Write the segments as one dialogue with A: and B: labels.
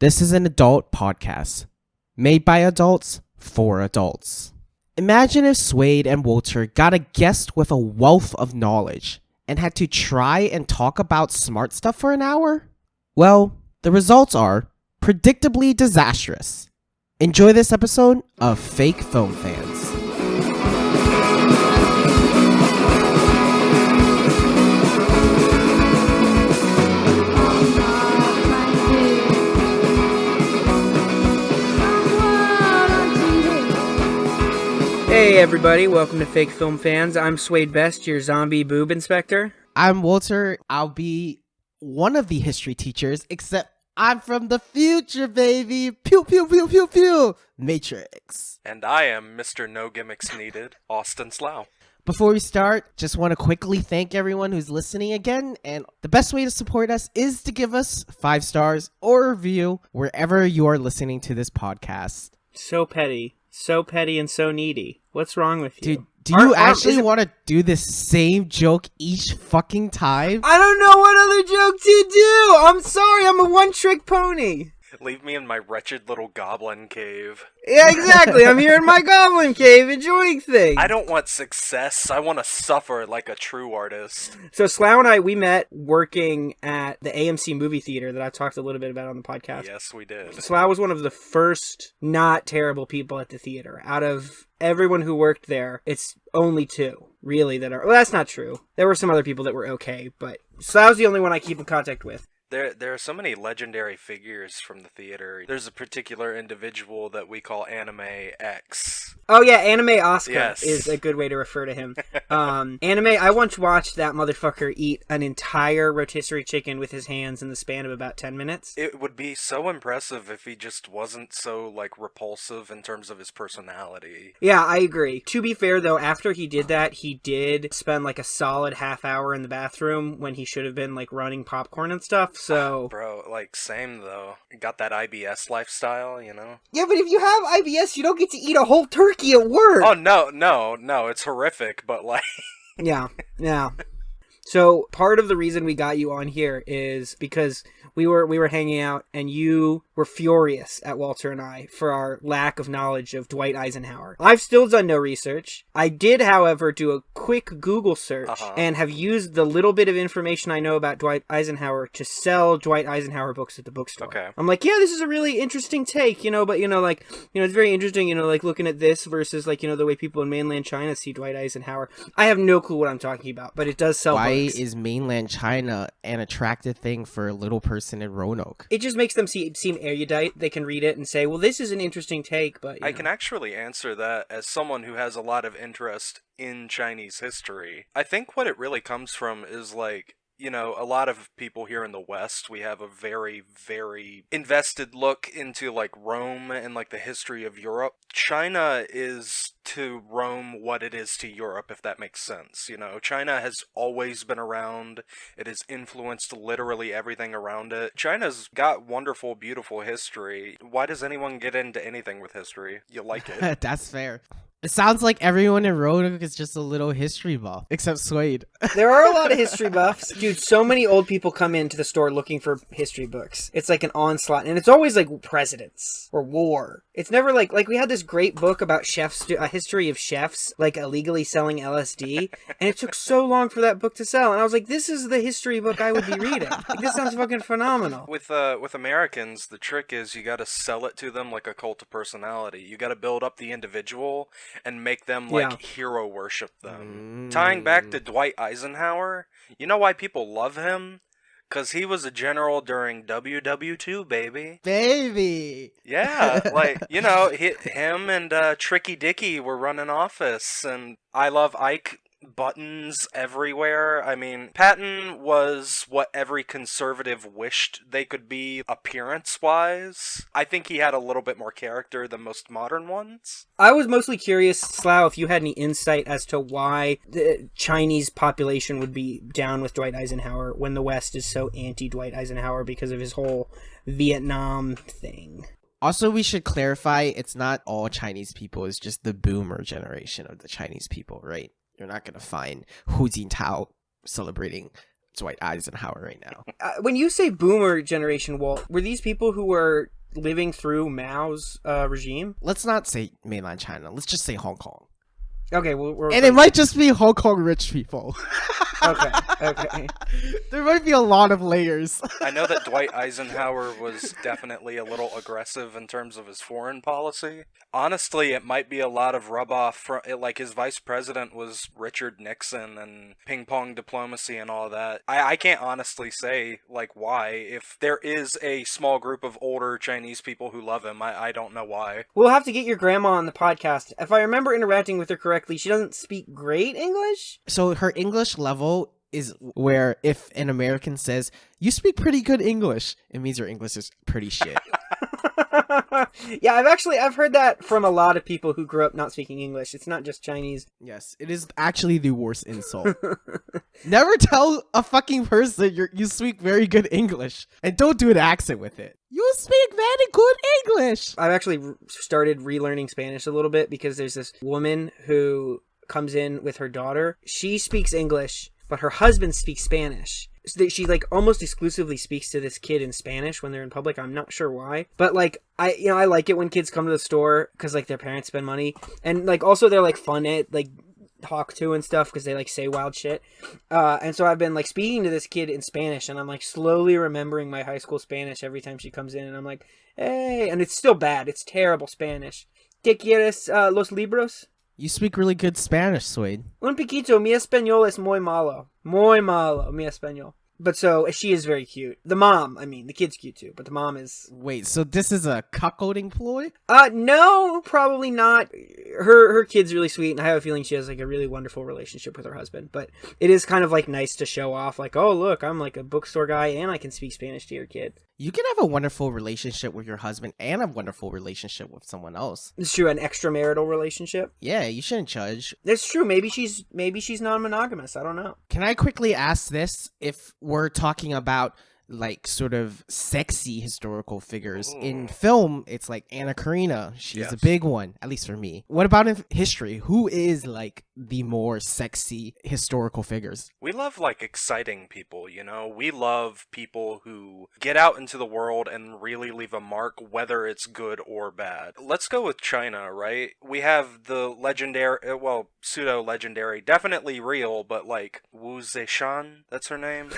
A: This is an adult podcast, made by adults for adults. Imagine if Swade and Walter got a guest with a wealth of knowledge and had to try and talk about smart stuff for an hour. Well, the results are predictably disastrous. Enjoy this episode of Fake Film Fans.
B: Hey everybody, welcome to Fake Film Fans. I'm Swade Best, your zombie boob inspector.
A: I'm Walter. I'll be one of the history teachers, except I'm from the future, baby. Pew, pew, pew, pew, pew. Matrix.
C: And I am Mr. No Gimmicks Needed, Austin Slough.
A: Before we start, just want to quickly thank everyone who's listening again. And the best way to support us is to give us 5 stars or a review wherever you are listening to this podcast.
B: So petty and so needy. What's wrong with you?
A: Dude, do you actually want to do the same joke each fucking time?
B: I don't know what other joke to do! I'm sorry, I'm a one-trick pony!
C: Leave me in my wretched little goblin cave.
B: Yeah, exactly, I'm here in my goblin cave enjoying things!
C: I don't want success, I want to suffer like a true artist.
B: So Slough and I, we met working at the AMC Movie Theater that I've talked a little bit about on the podcast.
C: Yes, we did.
B: Slough was one of the first not terrible people at the theater. Out of everyone who worked there, it's only 2, really, that are... Well, that's not true. There were some other people that were okay, but Slough's the only one I keep in contact with.
C: There are so many legendary figures from the theater. There's a particular individual that we call Anime X.
B: Oh yeah, Anime Oscar
C: Yes.
B: is a good way to refer to him. Anime, I once watched that motherfucker eat an entire rotisserie chicken with his hands in the span of about 10 minutes.
C: It would be so impressive if he just wasn't so, repulsive in terms of his personality.
B: Yeah, I agree. To be fair, though, after he did that, he did spend, a solid half hour in the bathroom when he should have been, running popcorn and stuff, so...
C: Bro, same, though. Got that IBS lifestyle, you know?
B: Yeah, but if you have IBS, you don't get to eat a whole turkey at work!
C: Oh, no, it's horrific, but,
B: Yeah. So, part of the reason we got you on here is because we were hanging out, and you were furious at Walter and I for our lack of knowledge of Dwight Eisenhower. I've still done no research. I did, however, do a quick Google search and have used the little bit of information I know about Dwight Eisenhower to sell Dwight Eisenhower books at the bookstore.
C: Okay.
B: I'm like, yeah, this is a really interesting take, but, it's very interesting, looking at this versus, the way people in mainland China see Dwight Eisenhower. I have no clue what I'm talking about, but it does sell
A: Why
B: books.
A: is mainland China an attractive thing for a little person in Roanoke?
B: It just makes them seem erudite. They can read it and say, well, this is an interesting take, but...
C: I can actually answer that as someone who has a lot of interest in Chinese history. I think what it really comes from is, a lot of people here in the West, we have a very, very invested look into, Rome and, the history of Europe. China is to Rome what it is to Europe, if that makes sense. China has always been around. It has influenced literally everything around it. China's got wonderful, beautiful history. Why does anyone get into anything with history? You like it.
A: That's fair. It sounds like everyone in Roanoke is just a little history buff, except Swade.
B: There are a lot of history buffs. Dude, so many old people come into the store looking for history books. It's like an onslaught, and it's always presidents or war. It's never like we had this great book about chefs, a history of chefs, illegally selling LSD, and it took so long for that book to sell, and I was like, this is the history book I would be reading. This sounds fucking phenomenal.
C: With Americans, the trick is you gotta sell it to them like a cult of personality. You gotta build up the individual and make them hero worship them. Tying back to Dwight Eisenhower, you know why people love him? Because he was a general during WW2, baby.
A: Baby!
C: Yeah, him and Tricky Dicky were running office, and I Love Ike buttons everywhere. I mean, Patton was what every conservative wished they could be appearance-wise. I think he had a little bit more character than most modern ones.
B: I was mostly curious, Slough, if you had any insight as to why the Chinese population would be down with Dwight Eisenhower when the West is so anti-Dwight Eisenhower because of his whole Vietnam thing.
A: Also, we should clarify, it's not all Chinese people, it's just the boomer generation of the Chinese people, right? You're not going to find Hu Jintao celebrating Dwight Eisenhower right now.
B: When you say boomer generation, Walt, were these people who were living through Mao's regime?
A: Let's not say mainland China. Let's just say Hong Kong.
B: Okay,
A: and it might just be Hong Kong rich people.
B: Okay.
A: There might be a lot of layers.
C: I know that Dwight Eisenhower was definitely a little aggressive in terms of his foreign policy. Honestly, it might be a lot of rub-off from, like, his vice president was Richard Nixon and ping-pong diplomacy and all that. I can't honestly say, like, why. If there is a small group of older Chinese people who love him, I don't know why.
B: We'll have to get your grandma on the podcast. If I remember interacting with her correctly, she doesn't speak great English.
A: So her English level is where if an American says, you speak pretty good English, it means your English is pretty shit.
B: Yeah, I've heard that from a lot of people who grew up not speaking English. It's not just Chinese.
A: Yes, it is actually the worst insult. Never tell a fucking person you speak very good English, and don't do an accent with it. You speak very good English.
B: I've actually started relearning Spanish a little bit because there's this woman who comes in with her daughter. She speaks English, but her husband speaks Spanish. So she like almost exclusively speaks to this kid in Spanish when they're in public. I'm not sure why, but like I like it when kids come to the store because like their parents spend money, and like also they're like fun at like talk to and stuff because they like say wild shit. And so I've been like speaking to this kid in Spanish, and I'm like slowly remembering my high school Spanish every time she comes in, and I'm like, hey, and it's still bad. It's terrible Spanish. ¿Te quieres los libros?
A: You speak really good Spanish, Swade.
B: Un poquito, mi español es muy malo. Muy malo, mi español. But so, she is very cute. The mom, I mean, the kid's cute too, but the mom is...
A: Wait, so this is a cuckolding ploy?
B: No, probably not. Her kid's really sweet, and I have a feeling she has like a really wonderful relationship with her husband. But it is kind of like nice to show off, like, oh, look, I'm like a bookstore guy, and I can speak Spanish to your kid.
A: You can have a wonderful relationship with your husband and a wonderful relationship with someone else.
B: It's true, an extramarital relationship.
A: Yeah, you shouldn't judge.
B: It's true. Maybe she's non-monogamous. I don't know.
A: Can I quickly ask this? If we're talking about like sort of sexy historical figures in film, it's like Anna Karina. She's a big one, at least for me. What about in history? Who is like the more sexy historical figures?
C: We love like exciting people, you know? We love people who get out into the world and really leave a mark, whether it's good or bad. Let's go with China, right? We have the legendary, well, pseudo-legendary, definitely real, but like Wu Zishan, that's her name.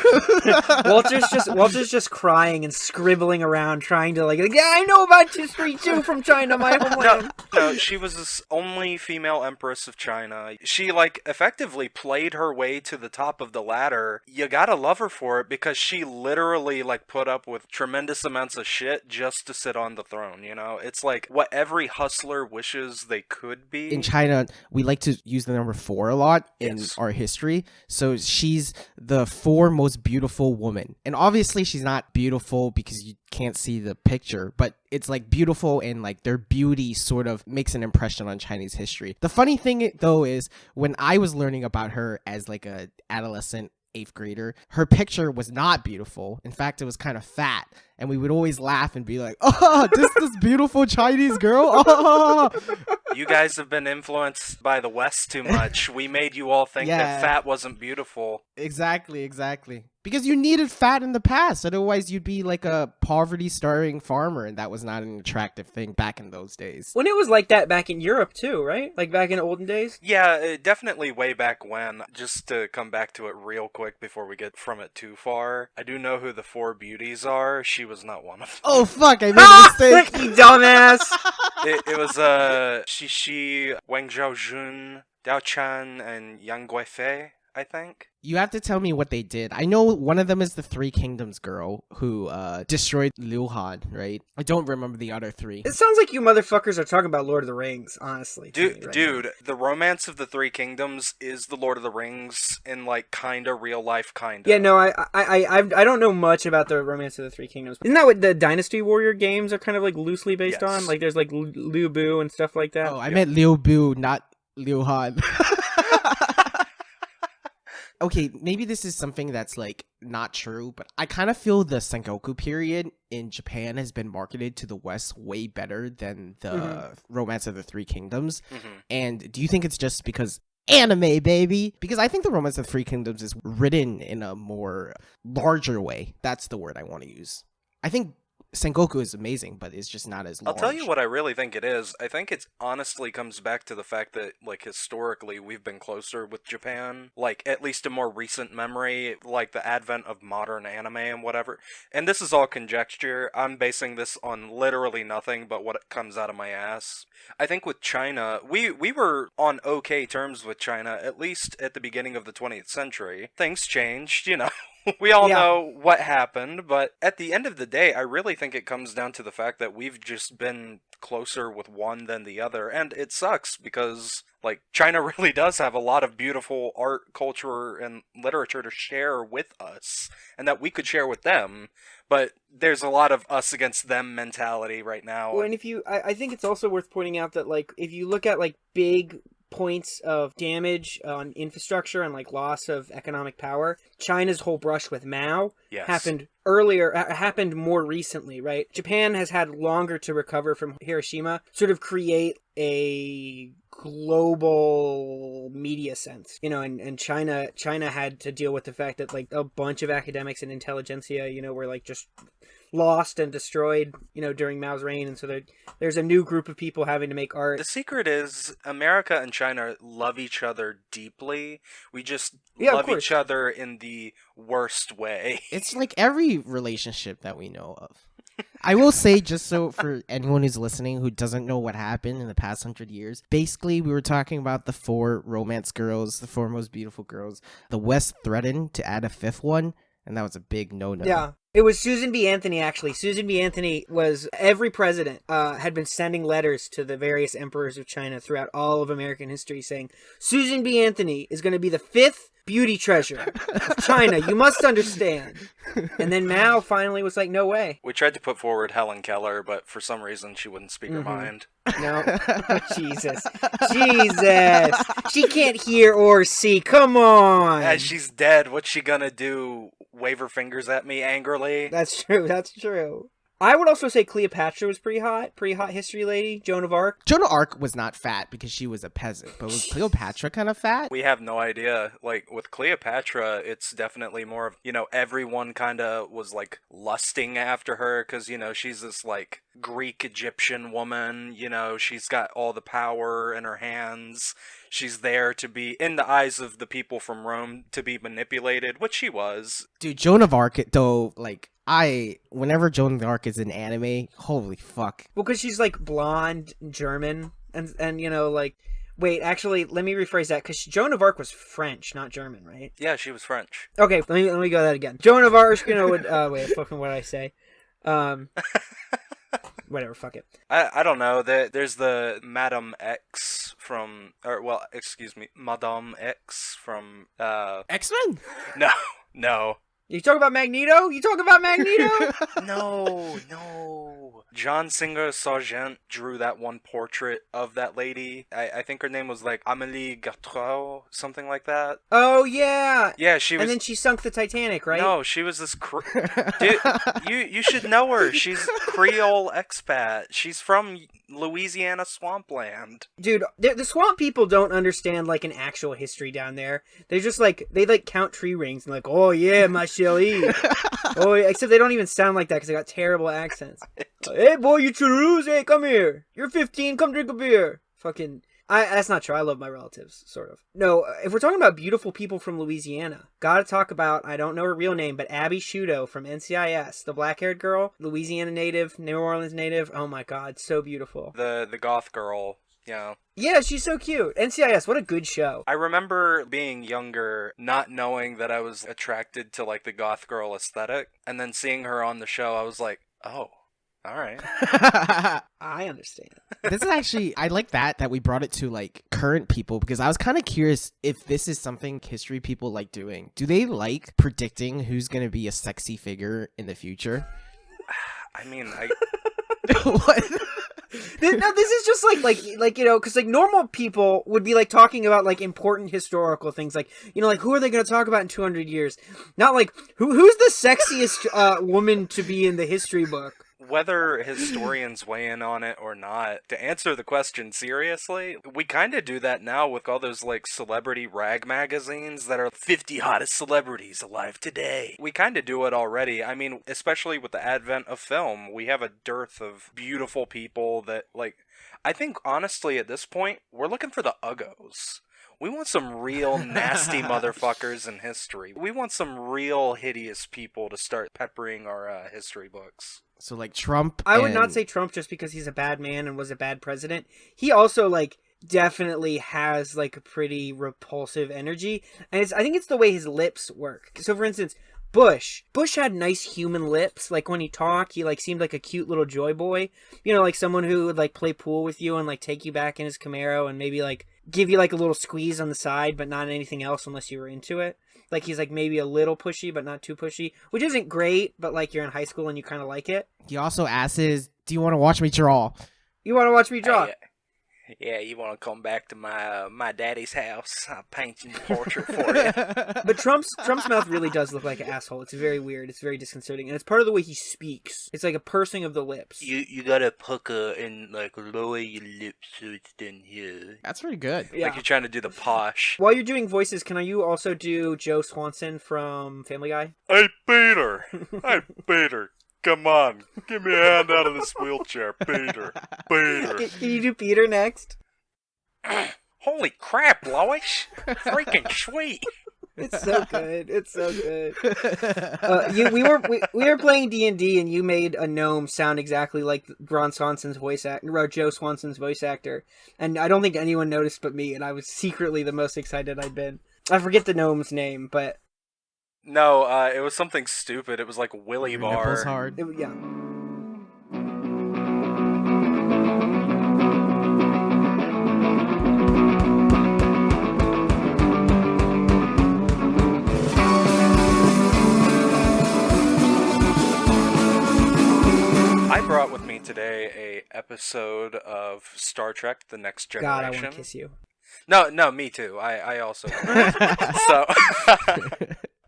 B: Walter's just crying and scribbling around, trying to like, yeah, I know about history too from China, my homeland.
C: No, she was this only female empress of China. She like effectively played her way to the top of the ladder. You gotta love her for it because she literally like put up with tremendous amounts of shit just to sit on the throne, you know? It's like what every hustler wishes they could be.
A: In China, we like to use the number 4 a lot in our history. So she's the 4 most beautiful woman. And obviously she's not beautiful because you can't see the picture, but it's like beautiful, and like their beauty sort of makes an impression on Chinese history. The funny thing though is when I was learning about her as like a adolescent 8th grader, her picture was not beautiful. In fact, it was kind of fat, and we would always laugh and be like, oh, this beautiful Chinese girl. Oh.
C: You guys have been influenced by the West too much. We made you all think that fat wasn't beautiful.
A: Exactly. Because you needed fat in the past. Otherwise, you'd be like a poverty-starving farmer, and that was not an attractive thing back in those days.
B: When it was like that back in Europe, too, right? Like back in olden days?
C: Yeah, definitely way back when. Just to come back to it real quick before we get from it too far, I do know who the 4 beauties are. She was not one of them.
A: Oh, fuck, I made a mistake.
B: You dumbass!
C: It was Xi, Wang Zhaojun, Dao Chan, and Yang Guifei, I think.
A: You have to tell me what they did. I know one of them is the 3 Kingdoms girl who destroyed Liu Han, right? I don't remember the other 3.
B: It sounds like you motherfuckers are talking about Lord of the Rings, honestly.
C: Dude, the romance of the 3 Kingdoms is the Lord of the Rings in like kinda real life, kinda.
B: Yeah, no, I don't know much about the romance of the 3 Kingdoms. Isn't that what the Dynasty Warrior games are kind of like loosely based on? Like there's like Liu Bu and stuff like that.
A: Oh, I meant Liu Bu, not Liu Han. Okay, maybe this is something that's like not true, but I kind of feel the Sengoku period in Japan has been marketed to the West way better than the Romance of the 3 Kingdoms. And do you think it's just because anime, baby. Because I think the Romance of the Three Kingdoms is written in a more larger way. That's the word I want to use. I think Sengoku is amazing, but it's just not as large.
C: I'll tell you what I really think it is. I think it honestly comes back to the fact that, like, historically, we've been closer with Japan. Like, at least in more recent memory, like the advent of modern anime and whatever. And this is all conjecture. I'm basing this on literally nothing but what comes out of my ass. I think with China, we were on okay terms with China, at least at the beginning of the 20th century. Things changed, you know. We all know what happened, but at the end of the day, I really think it comes down to the fact that we've just been closer with one than the other, and it sucks because, like, China really does have a lot of beautiful art, culture, and literature to share with us, and that we could share with them, but there's a lot of us against them mentality right now.
B: Well, and I think it's also worth pointing out that, like, if you look at, like, big points of damage on infrastructure and like loss of economic power, China's whole brush with Mao happened more recently, right? Japan has had longer to recover from Hiroshima, sort of create a global media sense, you know, and China had to deal with the fact that like a bunch of academics and intelligentsia, you know, were like just lost and destroyed, you know, during Mao's reign, and so there's a new group of people having to make art.
C: The secret is America and China love each other deeply. We just love each other in the worst way.
A: It's like every relationship that we know of. I will say, just so for anyone who's listening who doesn't know what happened in the past 100 years, basically we were talking about the 4 romance girls, the 4 most beautiful girls. The West threatened to add a 5th one, and that was a big no-no.
B: Yeah. It was Susan B. Anthony, actually. Susan B. Anthony was, every president had been sending letters to the various emperors of China throughout all of American history saying, Susan B. Anthony is going to be the 5th beauty treasure of China. You must understand. And then Mao finally was like, no way.
C: We tried to put forward Helen Keller, but for some reason she wouldn't speak her mind.
B: No. Jesus. She can't hear or see. Come on.
C: As she's dead, what's she gonna do? Wave her fingers at me angrily?
B: That's true. I would also say Cleopatra was pretty hot history lady. Joan of Arc.
A: Joan of Arc was not fat because she was a peasant, but was Cleopatra kind of fat?
C: We have no idea. Like, with Cleopatra, it's definitely more of, you know, everyone kind of was, like, lusting after her because, you know, she's this, like, Greek-Egyptian woman. You know, she's got all the power in her hands. She's there to be, in the eyes of the people from Rome, to be manipulated, which she was.
A: Dude, Joan of Arc, though, like, whenever Joan of Arc is in anime, holy fuck.
B: Well, because she's, like, blonde, German, and you know, like, wait, actually, let me rephrase that, because Joan of Arc was French, not German, right?
C: Yeah, she was French.
B: Okay, let me go that again. Joan of Arc, you know, wait, fucking what did I say? Whatever, fuck it.
C: I don't know. There's the Madame X from, Madame X from,
A: X-Men?
C: No.
B: You talk about Magneto?
C: No. John Singer Sargent drew that one portrait of that lady. I think her name was like Amélie Gautreau, something like that.
B: Oh, yeah.
C: Yeah, she was...
B: And then she sunk the Titanic, right?
C: No, she was this... Dude, you should know her. She's Creole expat. She's from Louisiana swampland.
B: Dude, the swamp people don't understand, like, an actual history down there. They're just, like, they, like, count tree rings and, like, oh, yeah, ma chérie. Oh, except they don't even sound like that because they got terrible accents. Hey, boy, you Toulouse? Hey, come here. You're 15. Come drink a beer. Fucking... that's not true. I love my relatives, sort of. No, if we're talking about beautiful people from Louisiana, gotta talk about, I don't know her real name, but Abby Shudo from NCIS, the black-haired girl, Louisiana native, New Orleans native. Oh my god, so beautiful.
C: The goth girl. Yeah.
B: Yeah, she's so cute. NCIS, what a good show.
C: I remember being younger, not knowing that I was attracted to, like, the goth girl aesthetic, and then seeing her on the show, I was like, oh, all right.
B: I understand.
A: This is actually, I like that we brought it to, like, current people, because I was kind of curious if this is something history people like doing. Do they like predicting who's going to be a sexy figure in the future?
C: I mean,
A: What?
B: No, this is just like you know, because like normal people would be like talking about like important historical things, like, you know, like who are they going to talk about in 200 years? Not like who's the sexiest woman to be in the history book.
C: Whether historians weigh in on it or not, to answer the question seriously, we kind of do that now with all those like celebrity rag magazines that are 50 hottest celebrities alive today. We kind of do it already. I mean, especially with the advent of film, we have a dearth of beautiful people that like, I think honestly at this point, we're looking for the uggos. We want some real nasty motherfuckers in history. We want some real hideous people to start peppering our history books.
A: So like Trump.
B: I would not say Trump just because he's a bad man and was a bad president. He also like definitely has like a pretty repulsive energy, and I think it's the way his lips work. So for instance, Bush had nice human lips. Like when he talked, he like seemed like a cute little joy boy. You know, like someone who would like play pool with you and like take you back in his Camaro and maybe like give you like a little squeeze on the side, but not anything else unless you were into it. Like he's like maybe a little pushy, but not too pushy, which isn't great, but like you're in high school and you kind of like it.
A: He also asks, "Do you want to watch me draw?"
B: You want to watch me draw?
C: Yeah, you want to come back to my daddy's house? I'll paint you a portrait for you.
B: But Trump's mouth really does look like an asshole. It's very weird. It's very disconcerting, and it's part of the way he speaks. It's like a pursing of the lips.
C: You gotta pucker and like lower your lips so it's done here.
A: That's pretty good.
B: Yeah.
C: Like you're trying to do the posh.
B: While you're doing voices, can you also do Joe Swanson from Family Guy?
C: Hey, Peter. Hey, Peter. Come on, give me a hand out of this wheelchair, Peter. Peter.
B: Can you do Peter next?
C: Holy crap, Lois! Freaking sweet.
B: It's so good. It's so good. We were playing D&D, and you made a gnome sound exactly like Joe Swanson's voice actor, and I don't think anyone noticed but me, and I was secretly the most excited I'd been. I forget the gnome's name, but
C: No, it was something stupid. It was like Willy Bar.
A: Nipples hard.
B: yeah.
C: I brought with me today a episode of Star Trek: The Next Generation.
B: God, I want to kiss you.
C: No, me too. I also. So,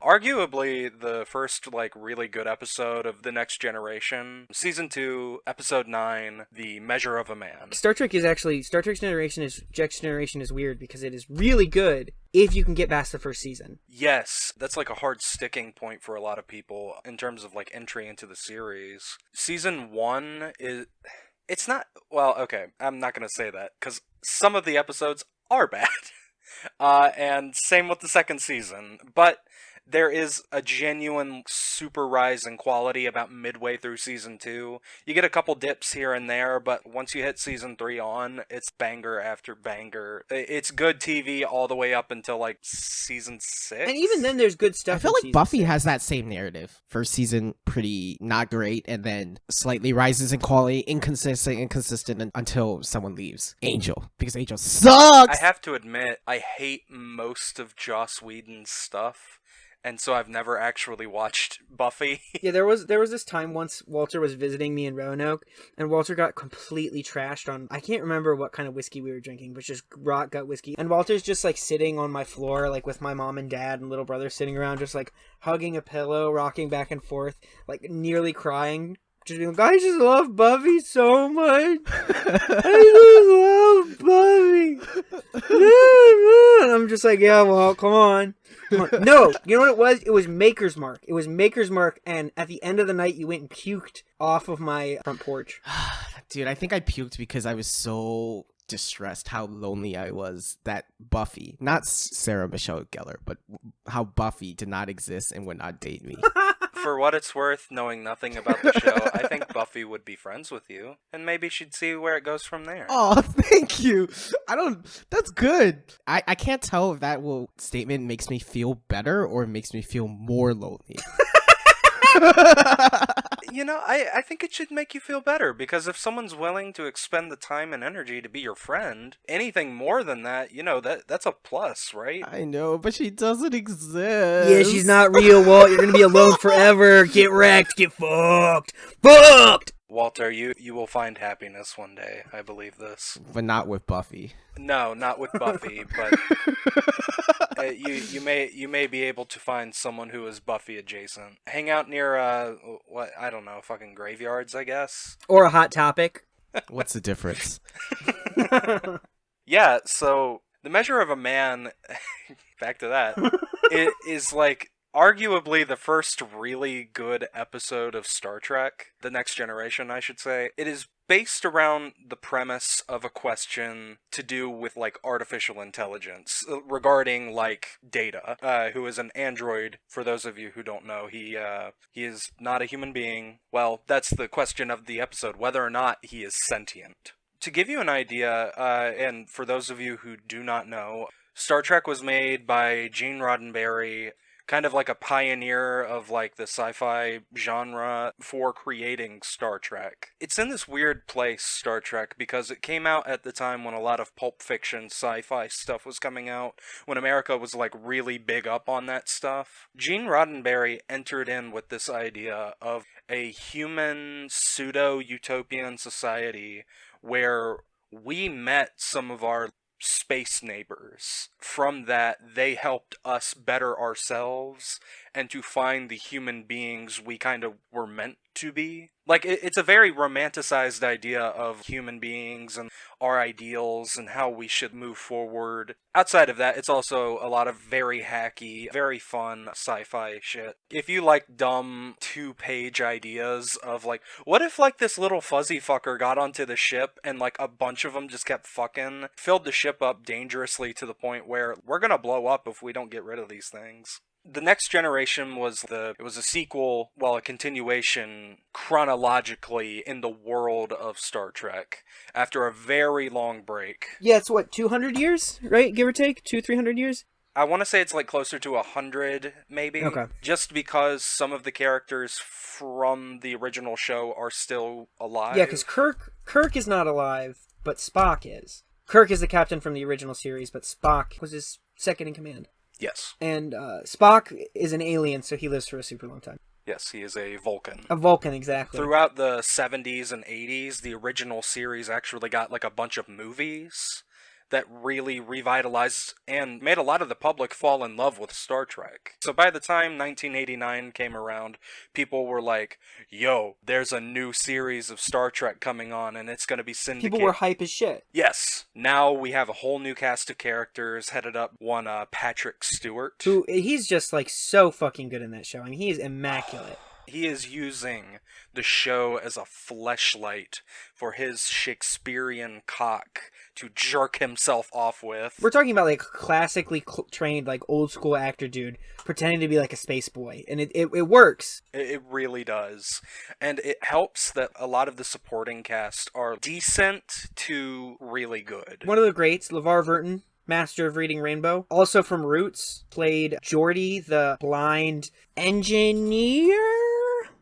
C: arguably the first like really good episode of The Next Generation, season 2, episode 9, The Measure of a Man.
B: Star Trek's Generation is weird because it is really good if you can get past the first season.
C: Yes, that's like a hard sticking point for a lot of people in terms of like entry into the series. Season 1 is. It's not. Well, okay, I'm not going to say that because some of the episodes are bad. And same with the second season. But there is a genuine super rise in quality about midway through season 2. You get a couple dips here and there, but once you hit season 3 on, it's banger after banger. It's good TV all the way up until like season 6.
B: And even then there's good stuff.
A: I feel
B: in
A: like
B: season
A: Buffy
B: 6.
A: has that same narrative. First season, pretty not great, and then slightly rises in quality, inconsistent until someone leaves. Angel. Because Angel sucks!
C: I have to admit, I hate most of Joss Whedon's stuff. And so I've never actually watched Buffy.
B: Yeah, there was this time once Walter was visiting me in Roanoke, and Walter got completely trashed on, I can't remember what kind of whiskey we were drinking, but just rot gut whiskey. And Walter's just like sitting on my floor, like with my mom and dad and little brother sitting around, just like hugging a pillow, rocking back and forth, like nearly crying. Just being like, I just love Buffy so much. I just love Buffy. And I'm just like, yeah, well, come on. No, you know what it was? It was Maker's Mark. It was Maker's Mark, and at the end of the night, you went and puked off of my front porch.
A: Dude, I think I puked because I was so distressed how lonely I was that Buffy, not Sarah Michelle Gellar, but how Buffy did not exist and would not date me.
C: For what it's worth, knowing nothing about the show, I think Buffy would be friends with you, and maybe she'd see where it goes from there.
A: Oh, thank you. That's good. I can't tell if that statement makes me feel better or makes me feel more lonely.
C: You know, I think it should make you feel better, because if someone's willing to expend the time and energy to be your friend, anything more than that, you know, that's a plus, right?
A: I know, but she doesn't exist.
B: Yeah, she's not real, Walt. You're gonna be alone forever. Get wrecked. Get fucked. Fucked!
C: Walter, you will find happiness one day. I believe this.
A: But not with Buffy.
C: No, not with Buffy, but you may be able to find someone who is Buffy adjacent. Hang out near what, I don't know, fucking graveyards, I guess.
B: Or a Hot Topic.
A: What's the difference?
C: Yeah, so the measure of a man, back to that, it is like arguably the first really good episode of Star Trek, The Next Generation, I should say. It is based around the premise of a question to do with, like, artificial intelligence regarding, like, Data, who is an android. For those of you who don't know, he is not a human being. Well, that's the question of the episode, whether or not he is sentient. To give you an idea, and for those of you who do not know, Star Trek was made by Gene Roddenberry, kind of like a pioneer of, like, the sci-fi genre for creating Star Trek. It's in this weird place, Star Trek, because it came out at the time when a lot of pulp fiction sci-fi stuff was coming out, when America was, like, really big up on that stuff. Gene Roddenberry entered in with this idea of a human pseudo-utopian society where we met some of our space neighbors. From that, they helped us better ourselves and to find the human beings we kind of were meant to be. Like, it's a very romanticized idea of human beings and our ideals and how we should move forward. Outside of that, it's also a lot of very hacky, very fun sci-fi shit. If you like dumb 2-page ideas of, like, what if, like, this little fuzzy fucker got onto the ship and, like, a bunch of them just kept fucking, filled the ship up dangerously to the point where we're gonna blow up if we don't get rid of these things. The Next Generation was a sequel, well, a continuation chronologically in the world of Star Trek after a very long break.
B: Yeah, it's what, 200 years, right? Give or take? 200-300 years?
C: I want to say it's like closer to 100, maybe.
B: Okay.
C: Just because some of the characters from the original show are still alive.
B: Yeah, because Kirk is not alive, but Spock is. Kirk is the captain from the original series, but Spock was his second in command.
C: Yes.
B: And Spock is an alien, so he lives for a super long time.
C: Yes, he is a Vulcan.
B: A Vulcan, exactly.
C: Throughout the 70s and 80s, the original series actually got like a bunch of movies that really revitalized and made a lot of the public fall in love with Star Trek. So by the time 1989 came around, people were like, yo, there's a new series of Star Trek coming on and it's going to be syndicated.
B: People were hype as shit.
C: Yes. Now we have a whole new cast of characters, headed up one Patrick Stewart.
B: Who, he's just like so fucking good in that show. I mean, he is immaculate.
C: He is using the show as a fleshlight for his Shakespearean cock to jerk himself off with.
B: We're talking about like classically trained, like old school actor dude pretending to be like a space boy, and it works.
C: It really does. And it helps that a lot of the supporting cast are decent to really good.
B: One of the greats, LeVar Burton, master of reading Rainbow, also from Roots, played Geordi, the blind engineer.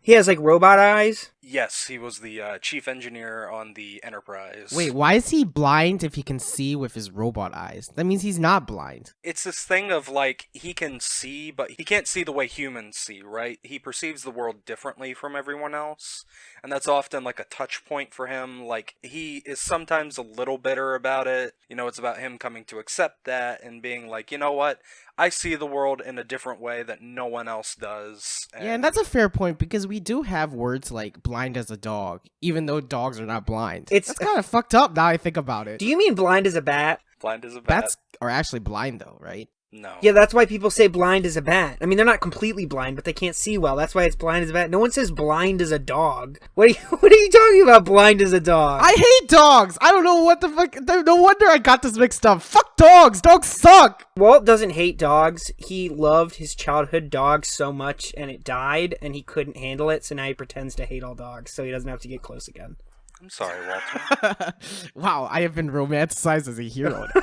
B: He has like robot eyes.
C: Yes, he was the chief engineer on the Enterprise.
A: Wait, why is he blind if he can see with his robot eyes? That means he's not blind.
C: It's this thing of, like, he can see, but he can't see the way humans see, right? He perceives the world differently from everyone else, and that's often, like, a touch point for him. Like, he is sometimes a little bitter about it. You know, it's about him coming to accept that and being like, you know what? I see the world in a different way that no one else does.
A: Yeah, and that's a fair point, because we do have words like blind as a dog, even though dogs are not blind. That's kind of fucked up now I think about it.
B: Do you mean blind as a bat?
C: Blind as a bat.
A: Bats are actually blind though, right?
C: No.
B: Yeah, that's why people say blind as a bat. I mean, they're not completely blind, but they can't see well. That's why it's blind as a bat. No one says blind as a dog. What are you talking about, blind as a dog?
A: I hate dogs! I don't know what the fuck. No wonder I got this mixed up. Fuck dogs! Dogs suck!
B: Walt doesn't hate dogs. He loved his childhood dog so much, and it died, and he couldn't handle it, so now he pretends to hate all dogs, so he doesn't have to get close again.
C: I'm sorry, Walter.
A: Wow, I have been romanticized as a hero now.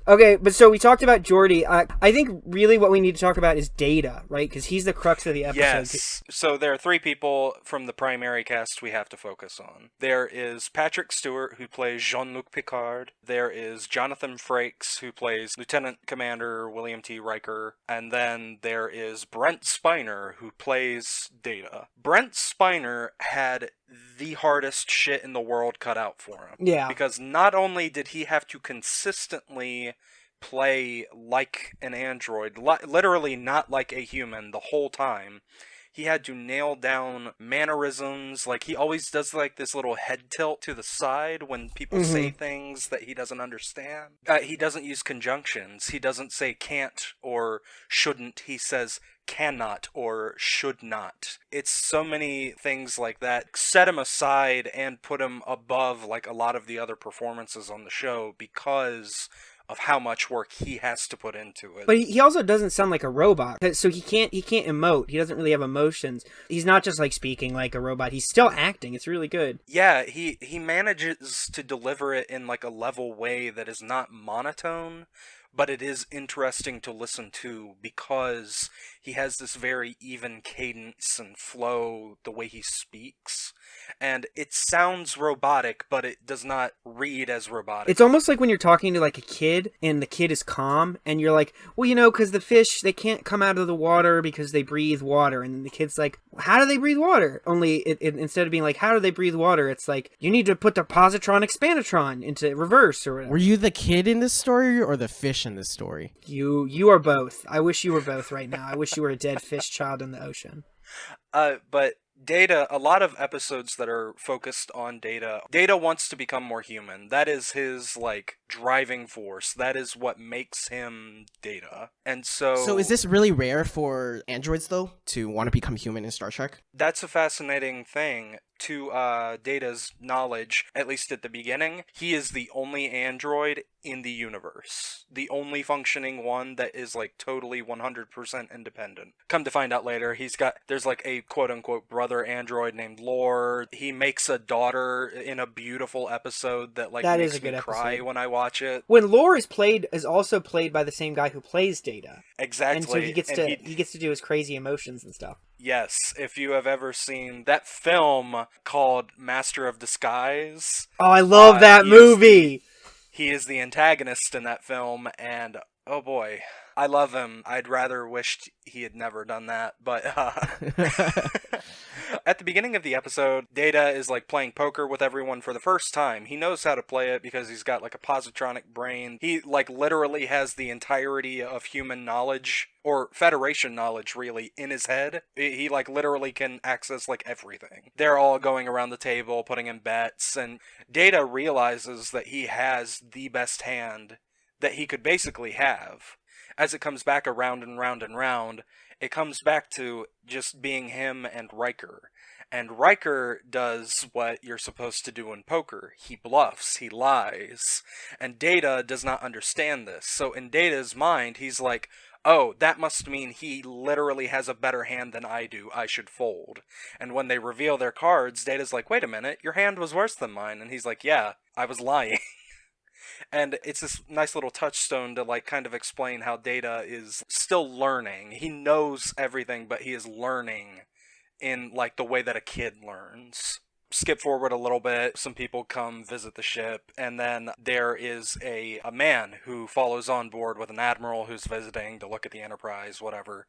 B: Okay, but so we talked about Geordi. I think really what we need to talk about is Data, right? Because he's the crux of the episode.
C: Yes. So there are three people from the primary cast we have to focus on. There is Patrick Stewart, who plays Jean-Luc Picard. There is Jonathan Frakes, who plays Lieutenant Commander William T. Riker. And then there is Brent Spiner, who plays Data. Brent Spiner had the hardest shit in the world cut out for him.
B: Yeah.
C: Because not only did he have to consistently play like an android, literally not like a human the whole time, he had to nail down mannerisms. Like, he always does like this little head tilt to the side when people say things that he doesn't understand. He doesn't use conjunctions. He doesn't say can't or shouldn't. He says cannot or should not. It's so many things like that. Set him aside and put him above like a lot of the other performances on the show because of how much work he has to put into it.
B: But he also doesn't sound like a robot, so he can't emote. He doesn't really have emotions. He's not just like speaking like a robot. He's still acting. It's really good.
C: Yeah, he manages to deliver it in like a level way that is not monotone, but it is interesting to listen to because he has this very even cadence and flow the way he speaks. And it sounds robotic, but it does not read as robotic.
B: It's almost like when you're talking to like a kid and the kid is calm and you're like, well, you know, because the fish, they can't come out of the water because they breathe water. And then the kid's like, how do they breathe water? Only instead of being like, how do they breathe water? It's like, you need to put the positron expanditron into reverse or whatever.
A: Were you the kid in this story or the fish in this story?
B: You are both. I wish you were both right now. I wish you were a dead fish child in the ocean.
C: But Data, a lot of episodes that are focused on Data wants to become more human. That is his, like, driving force. That is what makes him Data. And
A: So is this really rare for androids, though, to want to become human in Star Trek?
C: That's a fascinating thing. To Data's knowledge, at least at the beginning, he is the only android in the universe. The only functioning one that is, like, totally 100% independent. Come to find out later, there's like a quote-unquote brother android named Lore. He makes a daughter in a beautiful episode that, like,
B: that
C: makes
B: is a good
C: me cry
B: episode.
C: when I watch it.
B: When Lore is also played by the same guy who plays Data.
C: Exactly.
B: And so he gets to do his crazy emotions and stuff.
C: Yes, if you have ever seen that film called Master of Disguise.
B: Oh, I love that movie!
C: He is the antagonist in that film, and oh boy, I love him. I'd rather wished he had never done that, but at the beginning of the episode, Data is like playing poker with everyone for the first time. He knows how to play it because he's got like a positronic brain. He like literally has the entirety of human knowledge, or Federation knowledge really, in his head. He like literally can access like everything. They're all going around the table, putting in bets, and Data realizes that he has the best hand that he could basically have. As it comes back around and round and round, it comes back to just being him and Riker. And Riker does what you're supposed to do in poker. He bluffs, he lies. And Data does not understand this. So in Data's mind, he's like, oh, that must mean he literally has a better hand than I do. I should fold. And when they reveal their cards, Data's like, wait a minute, your hand was worse than mine. And he's like, yeah, I was lying. And it's this nice little touchstone to like kind of explain how Data is still learning. He knows everything, but he is learning in like the way that a kid learns. Skip forward a little bit, some people come visit the ship, and then there is a man who follows on board with an admiral who's visiting to look at the Enterprise, whatever.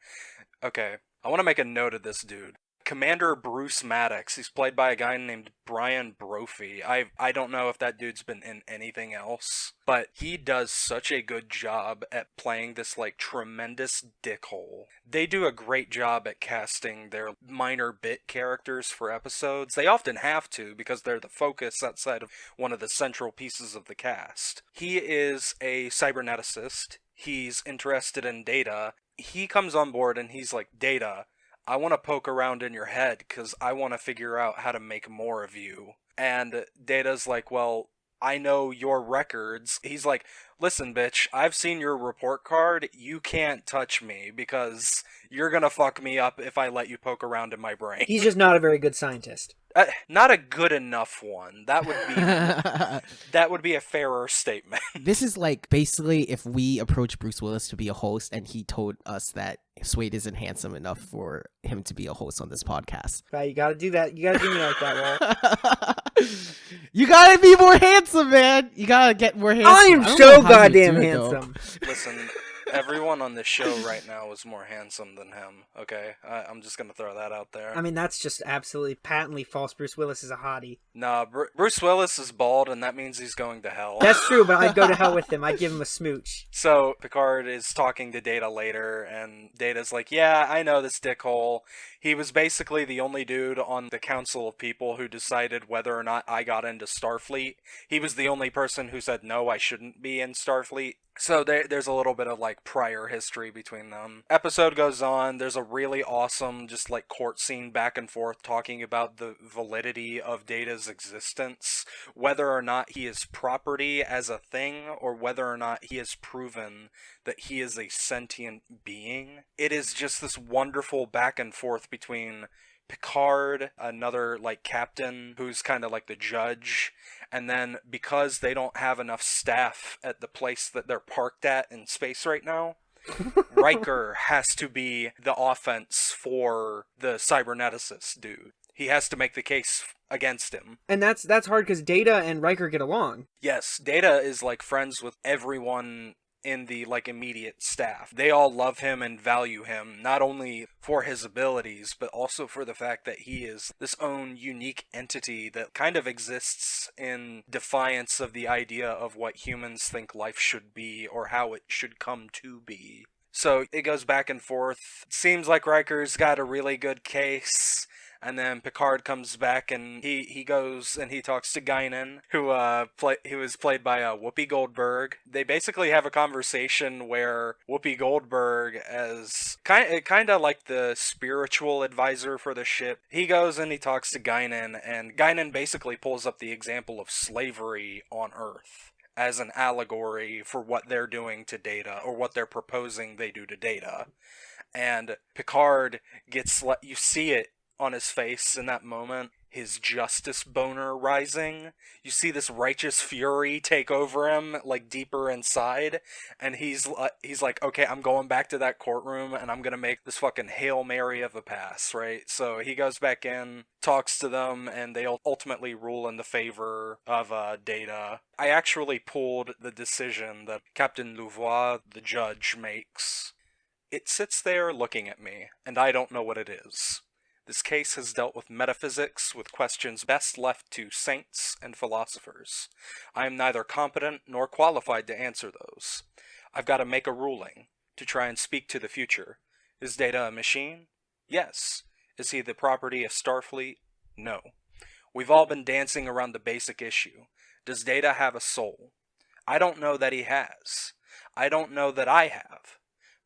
C: Okay, I want to make a note of this dude. Commander Bruce Maddox. He's played by a guy named Brian Brophy. I don't know if that dude's been in anything else, but he does such a good job at playing this like tremendous dickhole. They do a great job at casting their minor bit characters for episodes. They often have to because they're the focus outside of one of the central pieces of the cast. He is a cyberneticist. He's interested in Data. He comes on board and he's like, Data, I want to poke around in your head because I want to figure out how to make more of you. And Data's like, well, I know your records. He's like, listen, bitch, I've seen your report card. You can't touch me because you're gonna fuck me up if I let you poke around in my brain.
B: He's just not a very good scientist.
C: Not a good enough one. That would be a fairer statement.
A: This is like basically if we approach Bruce Willis to be a host and he told us that Swade isn't handsome enough for him to be a host on this podcast.
B: Right, you gotta do that. You gotta do me like that, Walt.
A: You gotta be more handsome, man. You gotta get more handsome.
B: I am
A: don't
B: so
A: know how you
B: goddamn
A: do it,
B: handsome.
C: Listen, everyone on this show right now is more handsome than him, okay? I'm just gonna throw that out there.
B: I mean, that's just absolutely patently false. Bruce Willis is a hottie.
C: Nah, Bruce Willis is bald, and that means he's going to hell.
B: That's true, but I'd go to hell with him. I'd give him a smooch.
C: So Picard is talking to Data later, and Data's like, yeah, I know this dickhole. He was basically the only dude on the council of people who decided whether or not I got into Starfleet. He was the only person who said, no, I shouldn't be in Starfleet. So there's a little bit of like prior history between them. Episode goes on. There's a really awesome just like court scene back and forth talking about the validity of Data's existence, whether or not he is property as a thing or whether or not he has proven that he is a sentient being. It is just this wonderful back and forth between Picard, another like captain who's kind of like the judge, and then because they don't have enough staff at the place that they're parked at in space right now, Riker has to be the offense for the cyberneticist dude. He has to make the case against him.
B: And that's hard because Data and Riker get along.
C: Yes, Data is like friends with everyone in the like immediate staff. They all love him and value him, not only for his abilities, but also for the fact that he is this own unique entity that kind of exists in defiance of the idea of what humans think life should be or how it should come to be. So it goes back and forth. Seems like Riker's got a really good case. And then Picard comes back and he goes and he talks to Guinan, who was played by Whoopi Goldberg. They basically have a conversation where Whoopi Goldberg, as kind of like the spiritual advisor for the ship, he goes and he talks to Guinan, and Guinan basically pulls up the example of slavery on Earth as an allegory for what they're doing to Data, or what they're proposing they do to Data. And Picard gets, you see it on his face in that moment, his justice boner rising. You see this righteous fury take over him, like deeper inside, and he's like, okay, I'm going back to that courtroom and I'm gonna make this fucking Hail Mary of a pass, right? So he goes back in, talks to them, and they ultimately rule in the favor of Data. I actually pulled the decision that Captain Louvois, the judge, makes. It sits there looking at me, and I don't know what it is. This case has dealt with metaphysics, with questions best left to saints and philosophers. I am neither competent nor qualified to answer those. I've got to make a ruling, to try and speak to the future. Is Data a machine? Yes. Is he the property of Starfleet? No. We've all been dancing around the basic issue. Does Data have a soul? I don't know that he has. I don't know that I have.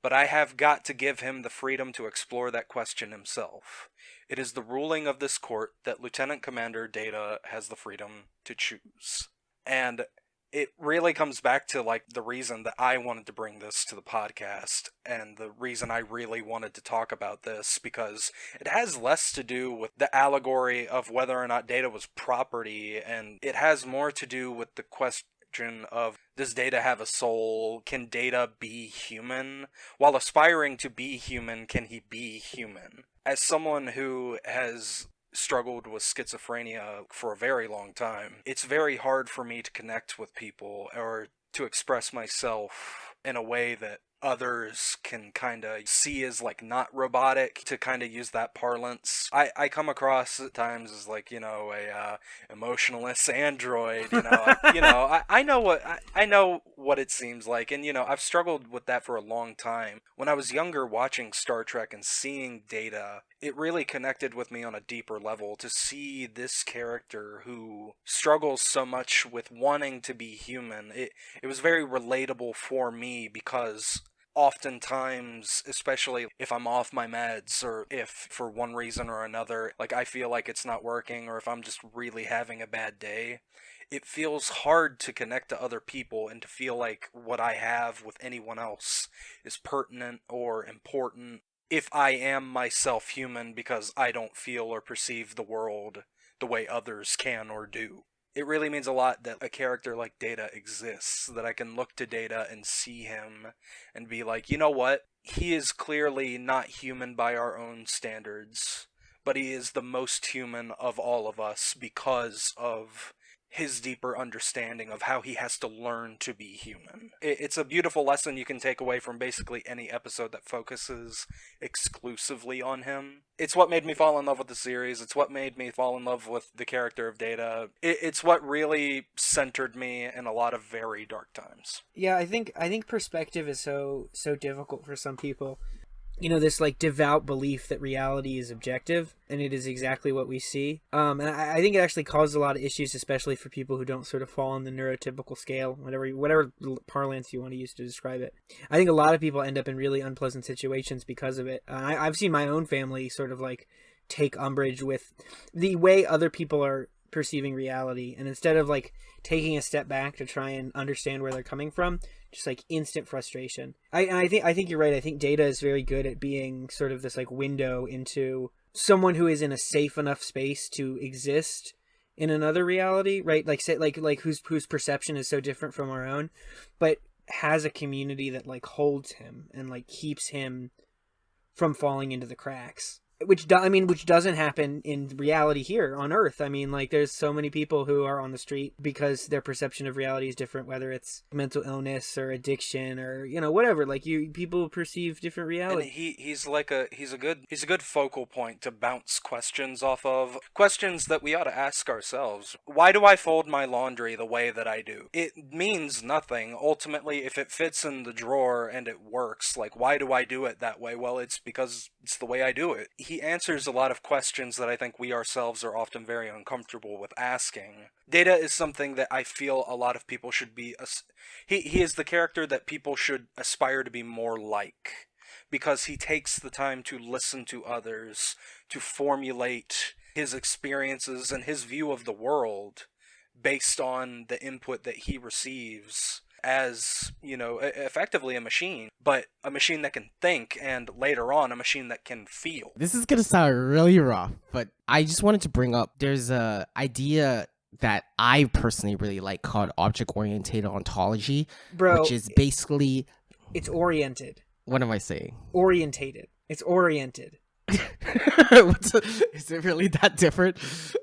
C: But I have got to give him the freedom to explore that question himself. It is the ruling of this court that Lieutenant Commander Data has the freedom to choose. And it really comes back to like the reason that I wanted to bring this to the podcast, and the reason I really wanted to talk about this, because it has less to do with the allegory of whether or not Data was property, and it has more to do with the question of, does Data have a soul? Can Data be human? While aspiring to be human, can he be human? As someone who has struggled with schizophrenia for a very long time, it's very hard for me to connect with people or to express myself in a way that others can kind of see as like not robotic, to kind of use that parlance. I come across at times as like, a emotionless android, I know what it seems like, and I've struggled with that for a long time. When I was younger, watching Star Trek and seeing Data, it really connected with me on a deeper level to see this character who struggles so much with wanting to be human. It was very relatable for me, because oftentimes, especially if I'm off my meds, or if for one reason or another, like I feel like it's not working, or if I'm just really having a bad day, it feels hard to connect to other people and to feel like what I have with anyone else is pertinent or important if I am myself human because I don't feel or perceive the world the way others can or do. It really means a lot that a character like Data exists, that I can look to Data and see him and be like, you know what? He is clearly not human by our own standards, but he is the most human of all of us because of his deeper understanding of how he has to learn to be human. It's a beautiful lesson you can take away from basically any episode that focuses exclusively on him. It's what made me fall in love with the series. It's what made me fall in love with the character of Data. It's what really centered me in a lot of very dark times.
B: Yeah, I think perspective is so difficult for some people. You know, this like devout belief that reality is objective and it is exactly what we see. And I think it actually causes a lot of issues, especially for people who don't sort of fall on the neurotypical scale, whatever parlance you want to use to describe it. I think a lot of people end up in really unpleasant situations because of it. I've seen my own family sort of like take umbrage with the way other people are perceiving reality, and instead of like taking a step back to try and understand where they're coming from, just like instant frustration. I think you're right. I think Data is very good at being sort of this like window into someone who is in a safe enough space to exist in another reality, right? Like say like whose perception is so different from our own, but has a community that like holds him and like keeps him from falling into the cracks. Which doesn't happen in reality here on Earth. I mean, like, there's so many people who are on the street because their perception of reality is different, whether it's mental illness or addiction or, you know, whatever. Like, people perceive different reality.
C: And he's a good focal point to bounce questions off of. Questions that we ought to ask ourselves. Why do I fold my laundry the way that I do? It means nothing. Ultimately, if it fits in the drawer and it works, like, why do I do it that way? Well, it's because it's the way I do it. He answers a lot of questions that I think we ourselves are often very uncomfortable with asking. Data is something that I feel a lot of people should be... He is the character that people should aspire to be more like, because he takes the time to listen to others, to formulate his experiences and his view of the world based on the input that he receives as, you know, effectively a machine, but a machine that can think, and later on a machine that can feel.
A: This is gonna sound really rough, but I just wanted to bring up, there's a idea that I personally really like called object-oriented ontology,
B: Bro,
A: which is basically...
B: It's oriented.
A: What am I saying?
B: Orientated. It's oriented.
A: Is it really that different?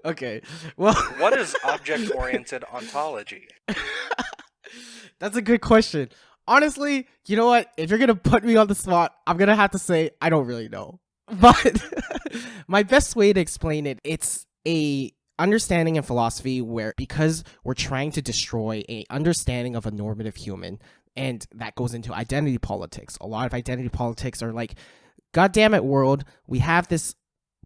A: Okay, well...
C: What is object-oriented ontology?
A: That's a good question. Honestly, you know what? If you're going to put me on the spot, I'm going to have to say I don't really know. But my best way to explain it, it's a understanding in philosophy where, because we're trying to destroy a understanding of a normative human, and that goes into identity politics. A lot of identity politics are like, God damn it, world, we have this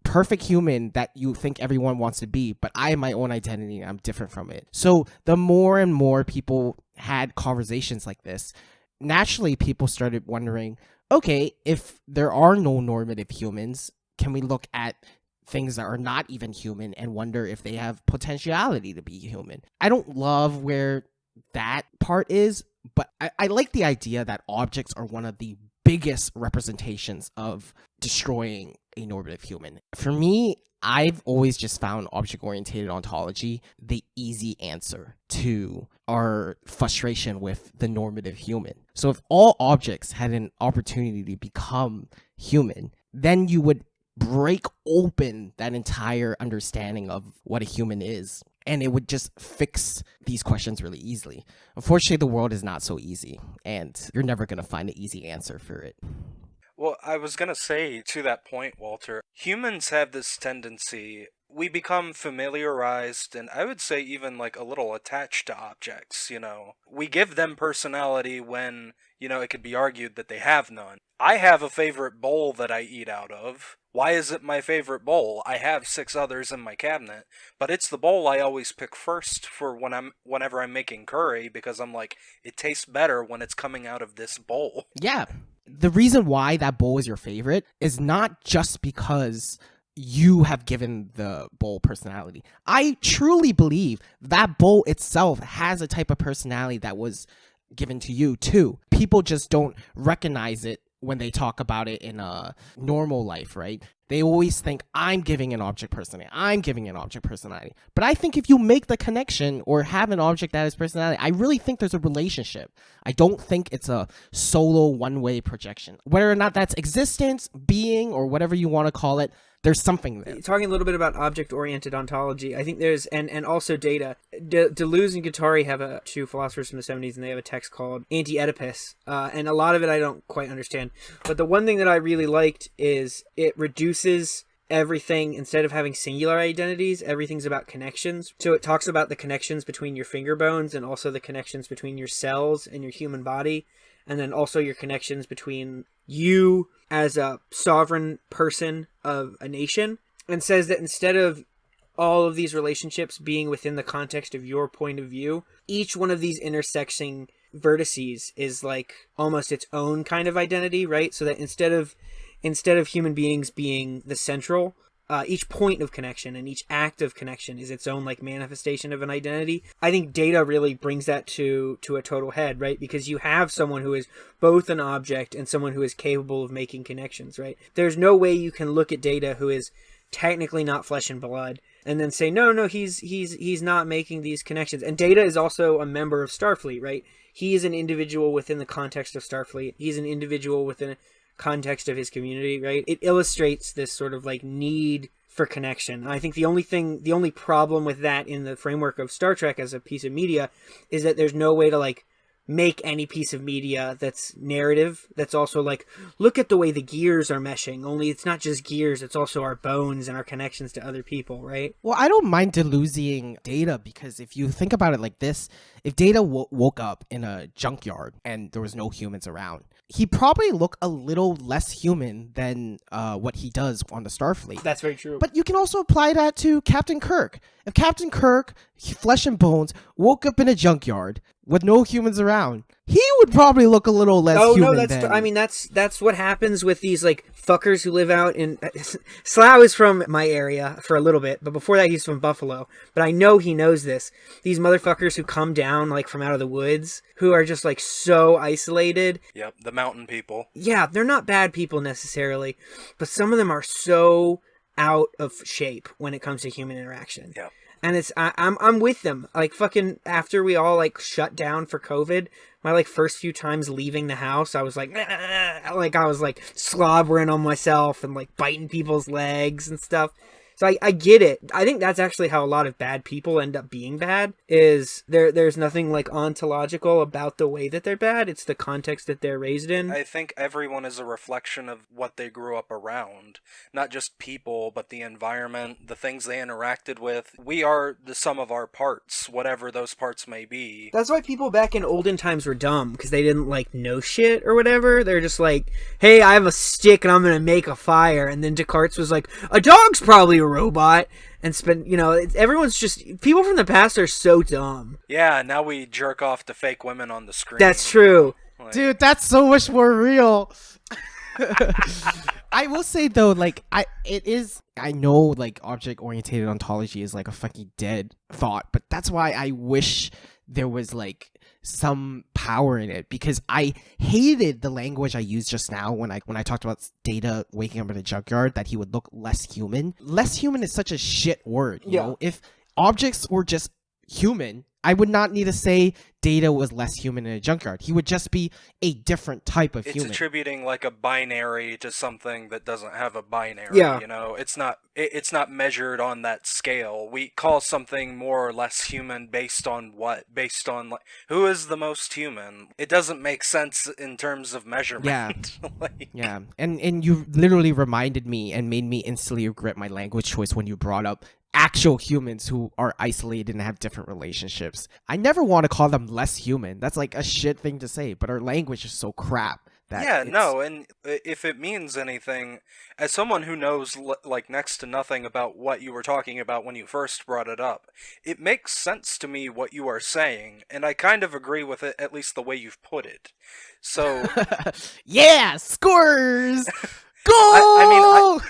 A: perfect human that you think everyone wants to be, but I have my own identity and I'm different from it. So the more and more people had conversations like this, naturally people started wondering, okay, if there are no normative humans, can we look at things that are not even human and wonder if they have potentiality to be human? I don't love where that part is, but I like the idea that objects are one of the biggest representations of destroying a normative human. For me, I've always just found object-oriented ontology the easy answer to our frustration with the normative human. So if all objects had an opportunity to become human, then you would break open that entire understanding of what a human is, and it would just fix these questions really easily. Unfortunately, the world is not so easy, and you're never going to find an easy answer for it.
C: Well, I was gonna say, to that point, Walter, humans have this tendency, we become familiarized and I would say even like a little attached to objects, you know. We give them personality when, you know, it could be argued that they have none. I have a favorite bowl that I eat out of. Why is it my favorite bowl? I have 6 others in my cabinet, but it's the bowl I always pick first for whenever I'm making curry, because I'm like, it tastes better when it's coming out of this bowl.
A: Yeah. The reason why that bowl is your favorite is not just because you have given the bowl personality. I truly believe that bowl itself has a type of personality that was given to you too. People just don't recognize it when they talk about it in a normal life, right? They always think, I'm giving an object personality. I'm giving an object personality. But I think if you make the connection or have an object that has personality, I really think there's a relationship. I don't think it's a solo one-way projection. Whether or not that's existence, being, or whatever you want to call it, there's something there.
B: Talking a little bit about object-oriented ontology, I think there's, and also data. Deleuze and Guattari have two philosophers from the 70s, and they have a text called Anti-Oedipus, and a lot of it I don't quite understand. But the one thing that I really liked is it reduces everything, instead of having singular identities, everything's about connections. So it talks about the connections between your finger bones, and also the connections between your cells and your human body, and then also your connections between you as a sovereign person of a nation, and says that instead of all of these relationships being within the context of your point of view, each one of these intersecting vertices is like almost its own kind of identity, right? So that instead of human beings being the central, each point of connection and each act of connection is its own like manifestation of an identity. I think data really brings that to a total head, right? Because you have someone who is both an object and someone who is capable of making connections, right? There's no way you can look at data who is technically not flesh and blood and then say, no, he's not making these connections. And Data is also a member of Starfleet, right? He is an individual within the context of Starfleet. He's an individual within a context of his community, right? It illustrates this sort of like need for connection. I think the only problem with that in the framework of Star Trek as a piece of media is that there's no way to like make any piece of media that's narrative, that's also like, look at the way the gears are meshing, only it's not just gears, it's also our bones and our connections to other people, right?
A: Well, I don't mind Deleuziing Data, because if you think about it like this, if Data woke up in a junkyard and there was no humans around, he probably look a little less human than what he does on the Starfleet.
B: That's very true.
A: But you can also apply that to Captain Kirk. If Captain Kirk, flesh and bones, woke up in a junkyard with no humans around, he would probably look a little less human.
B: I mean, that's what happens with these like fuckers who live out in Slough is from my area for a little bit, but before that he's from Buffalo. But I know he knows this. These motherfuckers who come down like from out of the woods, who are just like so isolated.
C: Yep, the mountain people.
B: Yeah, they're not bad people necessarily, but some of them are so out of shape when it comes to human interaction.
C: Yeah.
B: And I'm with them. Like fucking after we all like shut down for COVID, my like first few times leaving the house, I was like I was like slobbering on myself and like biting people's legs and stuff. So I get it. I think that's actually how a lot of bad people end up being bad, is there's nothing like ontological about the way that they're bad. It's the context that they're raised in.
C: I think everyone is a reflection of what they grew up around. Not just people, but the environment, the things they interacted with. We are the sum of our parts, whatever those parts may be.
B: That's why people back in olden times were dumb, because they didn't like know shit or whatever. They're just like, hey, I have a stick and I'm gonna make a fire. And then Descartes was like, a dog's probably a robot, and everyone's just, people from the past are so dumb.
C: Yeah, now we jerk off to fake women on the screen.
B: That's true.
A: Dude, that's so much more real. I will say though, like I know like object oriented ontology is like a fucking dead thought, but that's why I wish there was like some power in it, because I hated the language I used just now when I talked about Data waking up in a junkyard, that he would look less human. Less human is such a shit word, you know? If objects were just human, I would not need to say Data was less human in a junkyard. He would just be a different type of human.
C: It's attributing like a binary to something that doesn't have a binary.
B: Yeah.
C: You know, it's not measured on that scale. We call something more or less human based on what? Based on like who is the most human? It doesn't make sense in terms of measurement.
A: Yeah.
C: Like...
A: Yeah. And you literally reminded me and made me instantly regret my language choice when you brought up actual humans who are isolated and have different relationships. I never want to call them less human. That's like a shit thing to say, but our language is so crap.
C: And if it means anything, as someone who knows like next to nothing about what you were talking about when you first brought it up, it makes sense to me what you are saying, and I kind of agree with it, at least the way you've put it. So
A: yeah, scores. Go!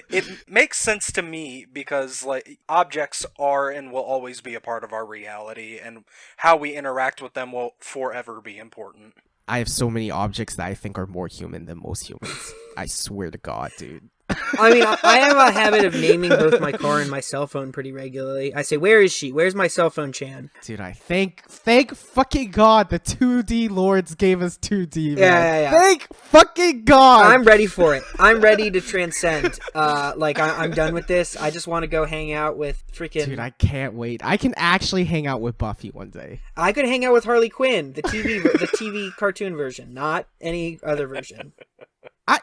C: It makes sense to me because, like, objects are and will always be a part of our reality, and how we interact with them will forever be important.
A: I have so many objects that I think are more human than most humans. I swear to God, dude.
B: I mean, I have a habit of naming both my car and my cell phone pretty regularly. I say, "Where is she? Where's my cell phone, Chan?"
A: Dude, I thank fucking God the 2D lords gave us 2D, man.
B: Yeah.
A: Thank fucking God.
B: I'm ready for it. I'm ready to transcend. I'm done with this. I just want to go hang out with freaking...
A: Dude, I can't wait. I can actually hang out with Buffy one day.
B: I could hang out with Harley Quinn, the TV cartoon version, not any other version.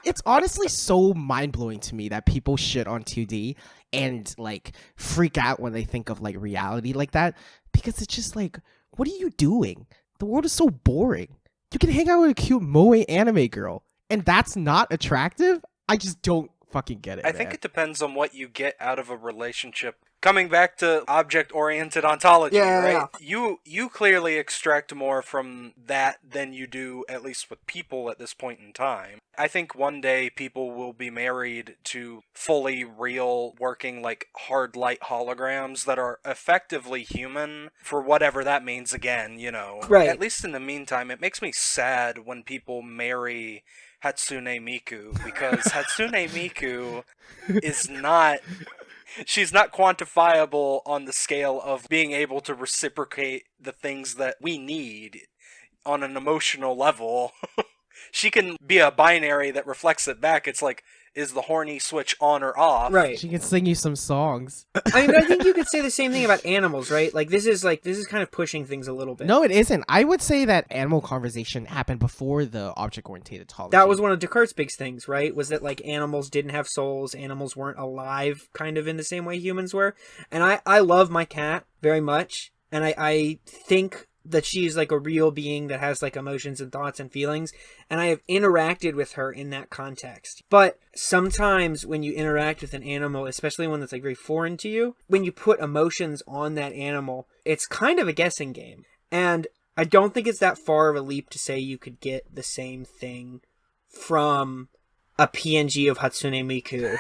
A: It's honestly so mind-blowing to me that people shit on 2D and, like, freak out when they think of, like, reality like that. Because it's just like, what are you doing? The world is so boring. You can hang out with a cute moe anime girl, and that's not attractive? I just don't fucking get it,
C: I think it depends on what you get out of a relationship. Coming back to object-oriented ontology, right?
B: Yeah.
C: You clearly extract more from that than you do, at least with people at this point in time. I think one day people will be married to fully real, working, like, hard light holograms that are effectively human, for whatever that means again, you know.
B: Right.
C: At least in the meantime, it makes me sad when people marry Hatsune Miku, because Hatsune Miku is not... She's not quantifiable on the scale of being able to reciprocate the things that we need on an emotional level. She can be a binary that reflects it back. It's like, is the horny switch on or off?
B: Right.
A: She can sing you some songs.
B: I mean, but I think you could say the same thing about animals, right? This is kind of pushing things a little bit.
A: No, it isn't. I would say that animal conversation happened before the object-oriented ontology.
B: That was one of Descartes' big things, right? Was that, like, animals didn't have souls, animals weren't alive kind of in the same way humans were. And I love my cat very much, and I think that she's, like, a real being that has, like, emotions and thoughts and feelings, and I have interacted with her in that context. But sometimes when you interact with an animal, especially one that's, like, very foreign to you, when you put emotions on that animal, it's kind of a guessing game. And I don't think it's that far of a leap to say you could get the same thing from a PNG of Hatsune Miku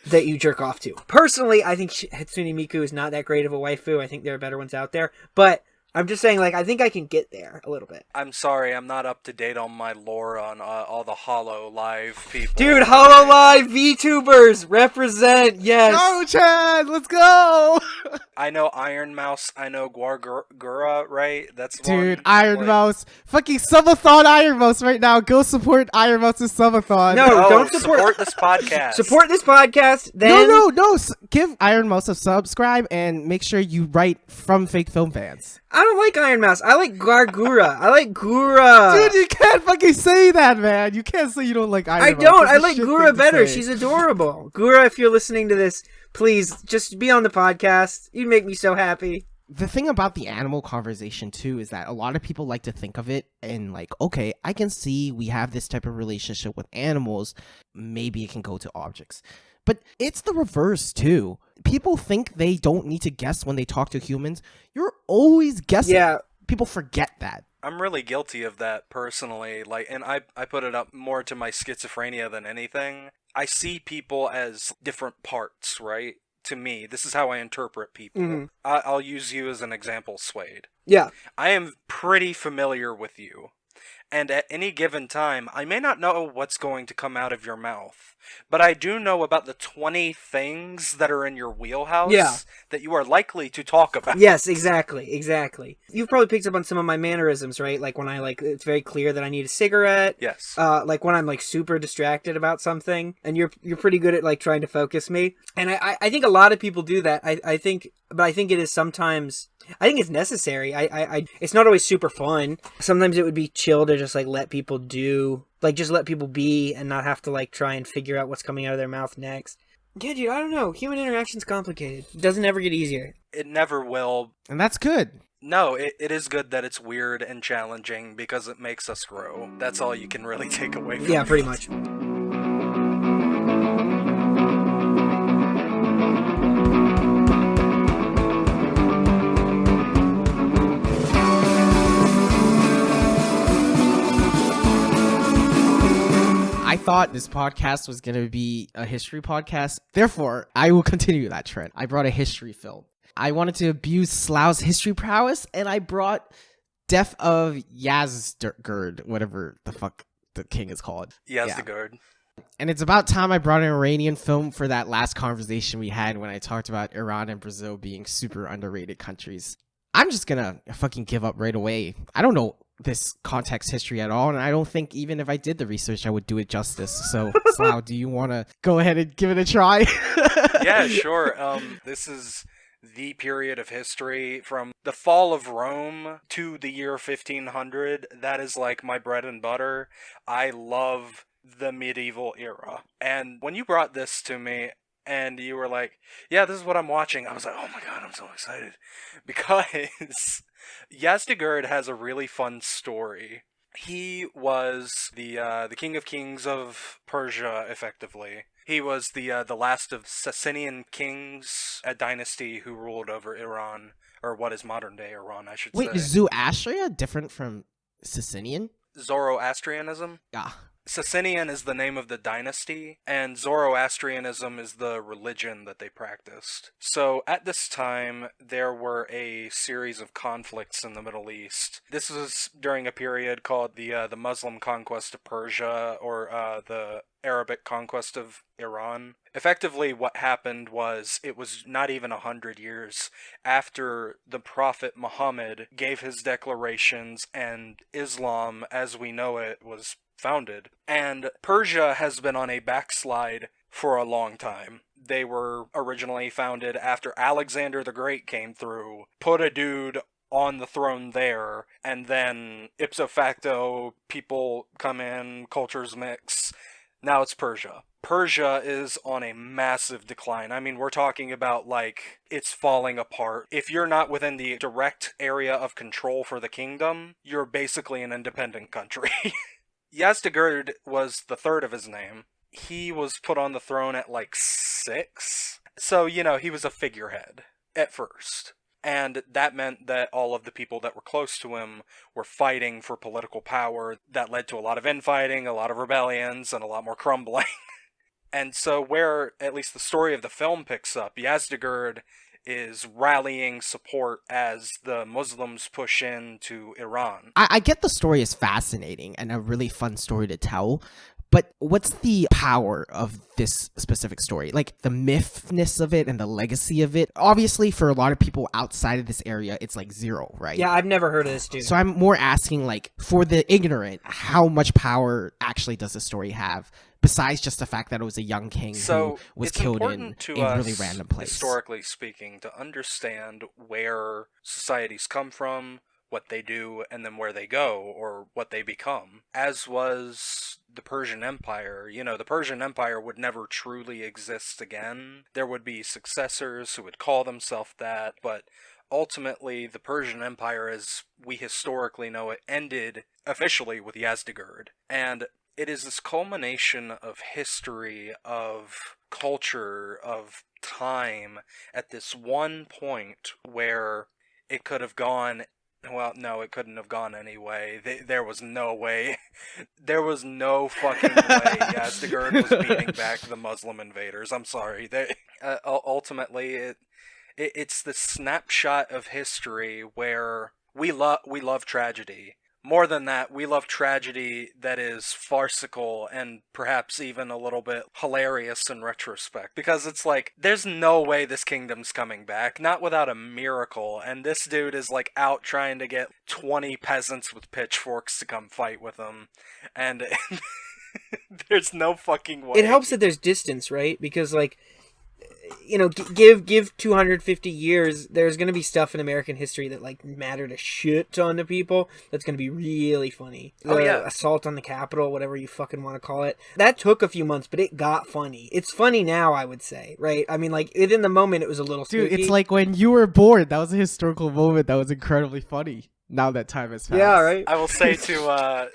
B: that you jerk off to. Personally, I think Hatsune Miku is not that great of a waifu. I think there are better ones out there. But I'm just saying, like, I think I can get there a little bit.
C: I'm sorry, I'm not up to date on my lore on all the Hollow Live people.
B: Dude, Hollow Live VTubers represent, yes.
A: Go, Chad, let's go.
C: I know Iron Mouse, I know Guargura, right? That's
A: dude,
C: one.
A: Iron Mouse. Fucking subathon Iron Mouse right now. Go support Iron Mouse's subathon.
B: No, don't support
C: this podcast.
B: Support this podcast, then...
A: No. Give Iron Mouse a subscribe and make sure you write from Fake Film Fans.
B: I don't like Iron Mouse. I like Gargura. I like Gura.
A: Dude, you can't fucking say that, man. You can't say you don't like Iron Mouse.
B: I don't. I like Gura better. She's adorable. Gura, if you're listening to this, please just be on the podcast. You'd make me so happy.
A: The thing about the animal conversation, too, is that a lot of people like to think of it and, like, okay, I can see we have this type of relationship with animals. Maybe it can go to objects. But it's the reverse, too. People think they don't need to guess when they talk to humans. You're always guessing.
B: Yeah.
A: People forget that.
C: I'm really guilty of that personally. Like, and I put it up more to my schizophrenia than anything. I see people as different parts, right? To me, this is how I interpret people.
B: Mm-hmm.
C: I'll use you as an example, Swade.
B: Yeah.
C: I am pretty familiar with you. And at any given time, I may not know what's going to come out of your mouth, but I do know about the 20 things that are in your wheelhouse that you are likely to talk about.
B: Yes, exactly. You've probably picked up on some of my mannerisms, right? Like when it's very clear that I need a cigarette.
C: Yes.
B: Like when I'm like super distracted about something, and you're pretty good at like trying to focus me. And I think a lot of people do that. I think it is sometimes. I think it's necessary. It's not always super fun. Sometimes it would be chill to just like let people just let people be and not have to like try and figure out what's coming out of their mouth next. Yeah, dude, I don't know. Human interaction's complicated. It doesn't ever get easier.
C: It never will.
A: And that's good.
C: No, it is good that it's weird and challenging because it makes us grow. That's all you can really take away from it.
B: Yeah, pretty much.
A: I thought this podcast was going to be a history podcast. Therefore, I will continue that trend. I brought a history film. I wanted to abuse Slough's history prowess, and I brought Death of Yazdgerd, whatever the fuck the king is called.
C: Yazdgerd.
A: Yeah. And it's about time I brought an Iranian film for that last conversation we had when I talked about Iran and Brazil being super underrated countries. I'm just gonna fucking give up right away. I don't know this context history at all, and I don't think even if I did the research, I would do it justice. So, Slough, do you want to go ahead and give it a try?
C: Yeah, sure. This is the period of history from the fall of Rome to the year 1500. That is like my bread and butter. I love the medieval era. And when you brought this to me and you were like, yeah, this is what I'm watching, I was like, oh my god, I'm so excited. Because Yazdgerd has a really fun story. He was the king of kings of Persia, effectively. He was the last of Sassanian kings, a dynasty who ruled over Iran, or what is modern day Iran, I should say.
A: Wait, is Zoroastria different from Sassanian?
C: Zoroastrianism?
A: Yeah.
C: Sassanian is the name of the dynasty, and Zoroastrianism is the religion that they practiced. So at this time, there were a series of conflicts in the Middle East. This was during a period called the Muslim conquest of Persia, or the Arabic conquest of Iran. Effectively, what happened was, it was not even 100 years after the Prophet Muhammad gave his declarations and Islam, as we know it, was founded. And Persia has been on a backslide for a long time. They were originally founded after Alexander the Great came through, put a dude on the throne there, and then ipso facto, people come in, cultures mix. Now it's Persia. Persia is on a massive decline. I mean, we're talking about, like, it's falling apart. If you're not within the direct area of control for the kingdom, you're basically an independent country. Yazdgerd was the third of his name. He was put on the throne at like 6. So, you know, he was a figurehead at first. And that meant that all of the people that were close to him were fighting for political power. That led to a lot of infighting, a lot of rebellions, and a lot more crumbling. And so where at least the story of the film picks up, Yazdgerd is rallying support as the Muslims push into Iran.
A: I get the story is fascinating and a really fun story to tell, but what's the power of this specific story? Like, the mythness of it and the legacy of it? Obviously, for a lot of people outside of this area, it's like 0, right?
B: Yeah, I've never heard of this dude.
A: So I'm more asking, like, for the ignorant, how much power actually does the story have? Besides just the fact that it was a young king who was killed in a really random place.
C: Historically speaking, to understand where societies come from, what they do, and then where they go, or what they become. As was the Persian Empire. You know, the Persian Empire would never truly exist again. There would be successors who would call themselves that, but ultimately, the Persian Empire, as we historically know it, ended officially with Yazdgerd. And it is this culmination of history, of culture, of time, at this one point where it could have gone. Well, no, it couldn't have gone anyway. There was no way. There was no fucking way Yazdgerd was beating back the Muslim invaders. I'm sorry. Ultimately, it's the snapshot of history where we love tragedy. More than that, we love tragedy that is farcical and perhaps even a little bit hilarious in retrospect. Because it's like, there's no way this kingdom's coming back, not without a miracle, and this dude is like out trying to get 20 peasants with pitchforks to come fight with him, and there's no fucking way.
B: It helps that there's distance, right? Because, like, you know, give 250 years, there's going to be stuff in American history that, like, mattered a shit ton to people that's going to be really funny. Assault on the Capitol, whatever you fucking want to call it. That took a few months, but it got funny. It's funny now, I would say, right? I mean, like, within the moment, it was a little spooky.
A: Dude, it's like when you were born. That was a historical moment that was incredibly funny. now that time has passed.
B: Yeah, right.
C: I will say to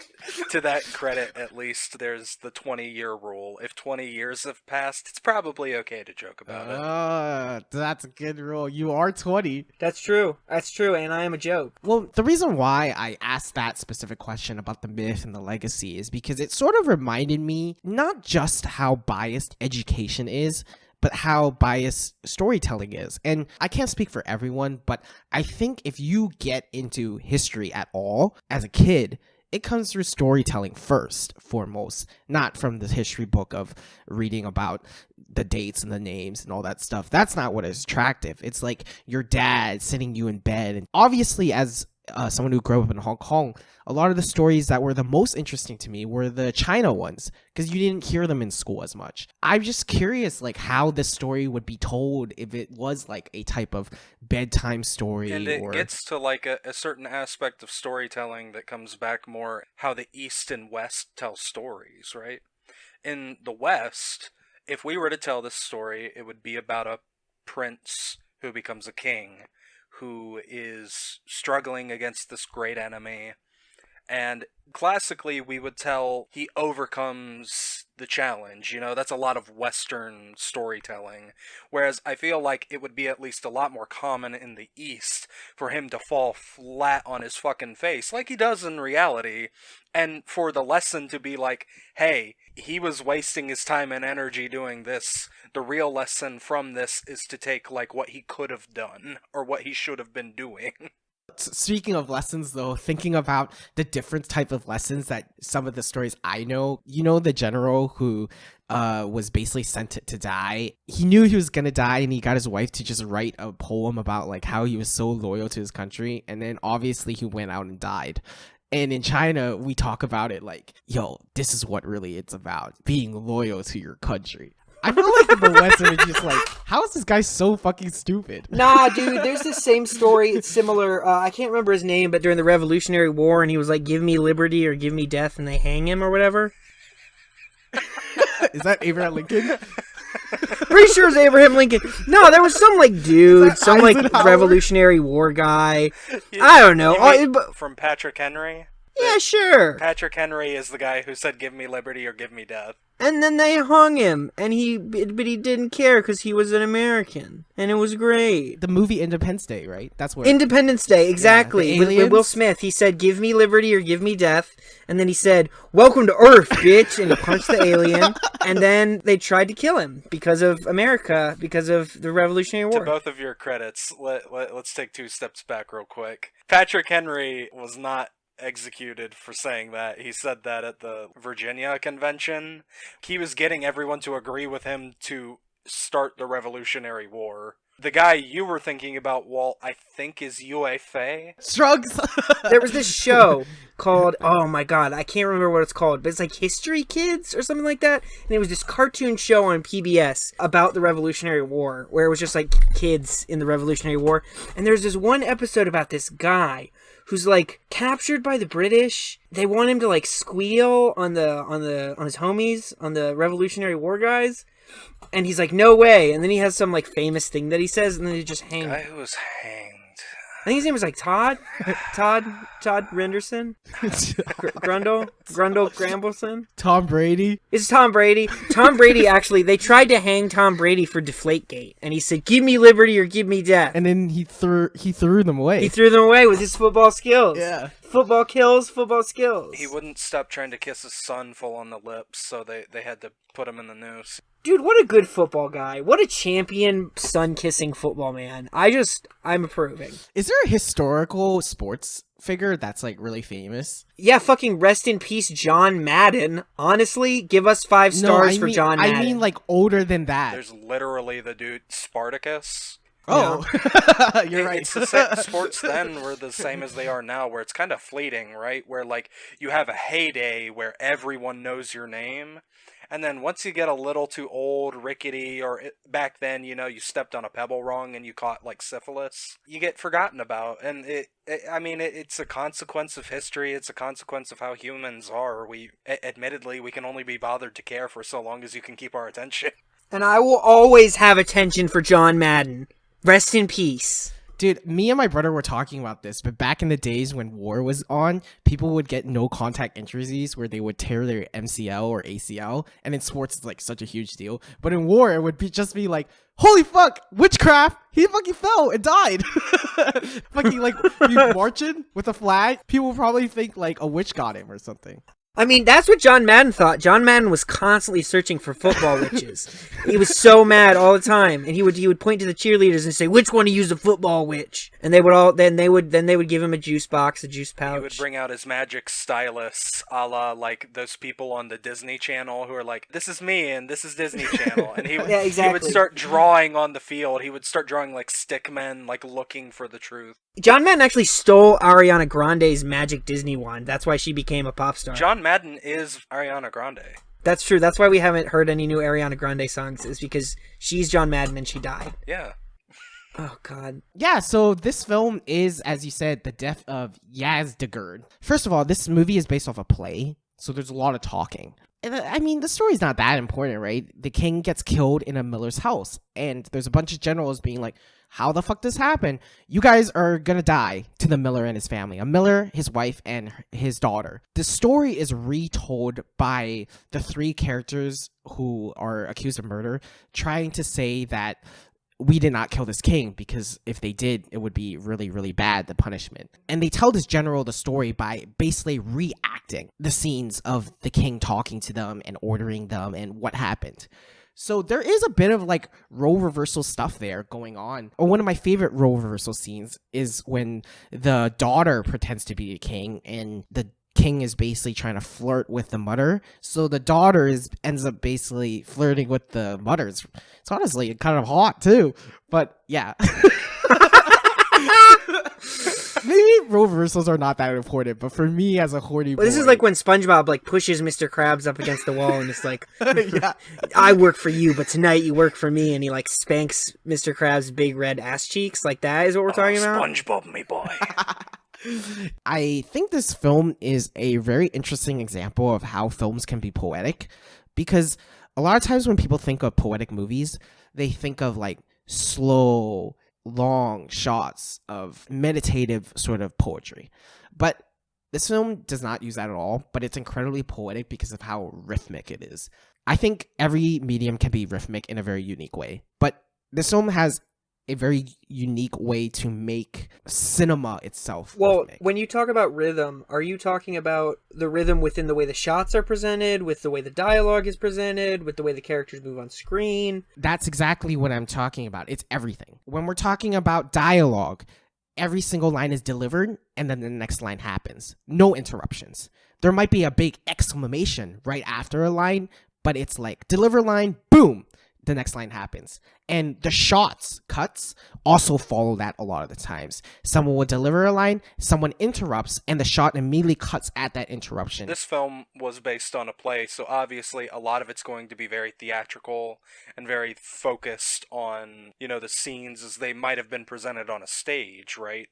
C: that credit, at least, there's the 20-year rule. If 20 years have passed, it's probably okay to joke about it.
A: That's a good rule. You are 20.
B: That's true. That's true, and I am a joke.
A: Well, the reason why I asked that specific question about the myth and the legacy is because it sort of reminded me not just how biased education is, but how biased storytelling is. And I can't speak for everyone, but I think if you get into history at all as a kid, it comes through storytelling first, foremost, not from the history book of reading about the dates and the names and all that stuff. That's not what is attractive. It's like your dad sitting you in bed. And obviously, as someone who grew up in Hong Kong, a lot of the stories that were the most interesting to me were the China ones, because you didn't hear them in school as much. I'm just curious, like, how this story would be told if it was like a type of bedtime story.
C: And it gets to like a certain aspect of storytelling that comes back more how the East and West tell stories, right? In the West, if we were to tell this story, it would be about a prince who becomes a king, who is struggling against this great enemy, and classically we would tell he overcomes the challenge. You know, that's a lot of Western storytelling, whereas I feel like it would be at least a lot more common in the East for him to fall flat on his fucking face like he does in reality, and for the lesson to be like, hey, he was wasting his time and energy doing this. The real lesson from this is to take like what he could have done or what he should have been doing.
A: Speaking of lessons, though, thinking about the different type of lessons that some of the stories I know, you know, the general who was basically sent to die. He knew he was gonna die, and he got his wife to just write a poem about like how he was so loyal to his country, and then obviously he went out and died. And in China, we talk about it like, yo, this is what really it's about, being loyal to your country. I feel like in the West, it's just like, how is this guy so fucking stupid?
B: Nah, dude, there's this same story. It's similar. I can't remember his name, but during the Revolutionary War, and he was like, give me liberty or give me death, and they hang him or whatever.
A: Is that Abraham Lincoln?
B: Pretty sure it's Abraham Lincoln. No, there was some like dude, some like
A: Eisenhower?
B: Revolutionary War guy. I don't know.
C: From Patrick Henry?
B: Yeah, sure.
C: Patrick Henry is the guy who said, give me liberty or give me death.
B: And then they hung him, and he didn't care because he was an American, and it was great.
A: The movie Independence Day, right? That's where
B: Independence Day, exactly.
A: Yeah,
B: with Will Smith, he said, give me liberty or give me death. And then he said, welcome to Earth, bitch. And he punched the alien. And then they tried to kill him because of America, because of the Revolutionary War.
C: To both of your credits, let's take 2 steps back real quick. Patrick Henry was not executed for saying that. He said that at the Virginia convention. He was getting everyone to agree with him to start the Revolutionary War. The guy you were thinking about, Walt, I think is Yue Fei.
A: Shrugs.
B: There was this show called, oh my god, I can't remember what it's called, but it's like History Kids or something like that. And it was this cartoon show on PBS about the Revolutionary War, where it was just like kids in the Revolutionary War. And there's this one episode about this guy who's like captured by the British. They want him to like squeal on his homies, on the Revolutionary War guys. And he's like, no way. And then he has some like famous thing that he says, and then he just hangs.
C: Guy who was hanged.
B: I think his name was like Todd Renderson, Grundle Grambleson.
A: Tom Brady.
B: It's Tom Brady. Tom Brady, actually, they tried to hang Tom Brady for Deflategate, and he said, give me liberty or give me death.
A: And then he threw them away.
B: He threw them away with his football skills.
A: Yeah.
B: Football kills, football skills.
C: He wouldn't stop trying to kiss his son full on the lips, so they had to put him in the noose.
B: Dude, what a good football guy. What a champion sun-kissing football man. I'm approving.
A: Is there a historical sports figure that's like really famous?
B: Yeah, fucking rest in peace, John Madden. Honestly, give us 5 stars for John Madden.
A: I mean like older than that.
C: There's literally the dude Spartacus.
A: Oh, you're right.
C: It's the same, sports then were the same as they are now, where it's kind of fleeting, right? Where like you have a heyday where everyone knows your name, and then once you get a little too old, rickety, or back then, you know, you stepped on a pebble wrong and you caught like syphilis, you get forgotten about. And it's a consequence of history. It's a consequence of how humans are. Admittedly, we can only be bothered to care for so long as you can keep our attention.
B: And I will always have attention for John Madden. Rest in peace.
A: Dude, me and my brother were talking about this, but back in the days when war was on, people would get no contact injuries where they would tear their MCL or ACL, and in sports it's like such a huge deal. But in war, it would just be like, holy fuck, witchcraft! He fucking fell and died. Fucking like you marching with a flag, people probably think like a witch got him or something.
B: I mean, that's what John Madden thought. John Madden was constantly searching for football witches. He was so mad all the time, and he would point to the cheerleaders and say, "Which one of you is a football witch?" And they would give him a juice box, a juice pouch.
C: He would bring out his magic stylus, a la like those people on the Disney Channel who are like, "This is me and this is Disney Channel," and he would start drawing on the field. He would start drawing like stick men, like looking for the truth.
B: John Madden actually stole Ariana Grande's magic Disney wand. That's why she became a pop star.
C: John Madden is Ariana Grande.
B: That's true. That's why we haven't heard any new Ariana Grande songs, is because she's John Madden and she died.
C: Yeah.
B: Oh, God.
A: Yeah, so this film is, as you said, the death of Yazdgerd. First of all, this movie is based off a play, so there's a lot of talking. I mean, the story's not that important, right? The king gets killed in a miller's house, and there's a bunch of generals being like, how the fuck this happen? You guys are gonna die, to the miller and his family. A miller, his wife, and his daughter. The story is retold by the three characters who are accused of murder, trying to say that we did not kill this king, because if they did, it would be really, really bad, the punishment. And they tell this general the story by basically reenacting the scenes of the king talking to them and ordering them and what happened. So there is a bit of like role reversal stuff there going on. Or one of my favorite role reversal scenes is when the daughter pretends to be a king and the king is basically trying to flirt with the mother. So the daughter ends up basically flirting with the mother. It's honestly kind of hot too. But yeah. Maybe role reversals are not that important, but for me as a horny boy...
B: This is like when SpongeBob like pushes Mr. Krabs up against the wall and it's like,
A: yeah.
B: I work for you, but tonight you work for me, and he like spanks Mr. Krabs' big red ass cheeks. Like that is what we're talking about?
C: SpongeBob, me boy.
A: I think this film is a very interesting example of how films can be poetic, because a lot of times when people think of poetic movies, they think of like slow, long shots of meditative sort of poetry. But this film does not use that at all, but it's incredibly poetic because of how rhythmic it is. I think every medium can be rhythmic in a very unique way, but this film has a very unique way to make cinema itself rhythmic.
B: When you talk about rhythm, are you talking about the rhythm within the way the shots are presented, with the way the dialogue is presented, with the way the characters move on screen?
A: That's exactly what I'm talking about. It's everything. When we're talking about dialogue, every single line is delivered and then the next line happens. No interruptions. There might be a big exclamation right after a line, but it's like deliver line, boom, the next line happens. And the cuts also follow that a lot of the times. Someone will deliver a line, someone interrupts, and the shot immediately cuts at that interruption.
C: This film was based on a play, so obviously a lot of it's going to be very theatrical and very focused on, the scenes as they might have been presented on a stage, right?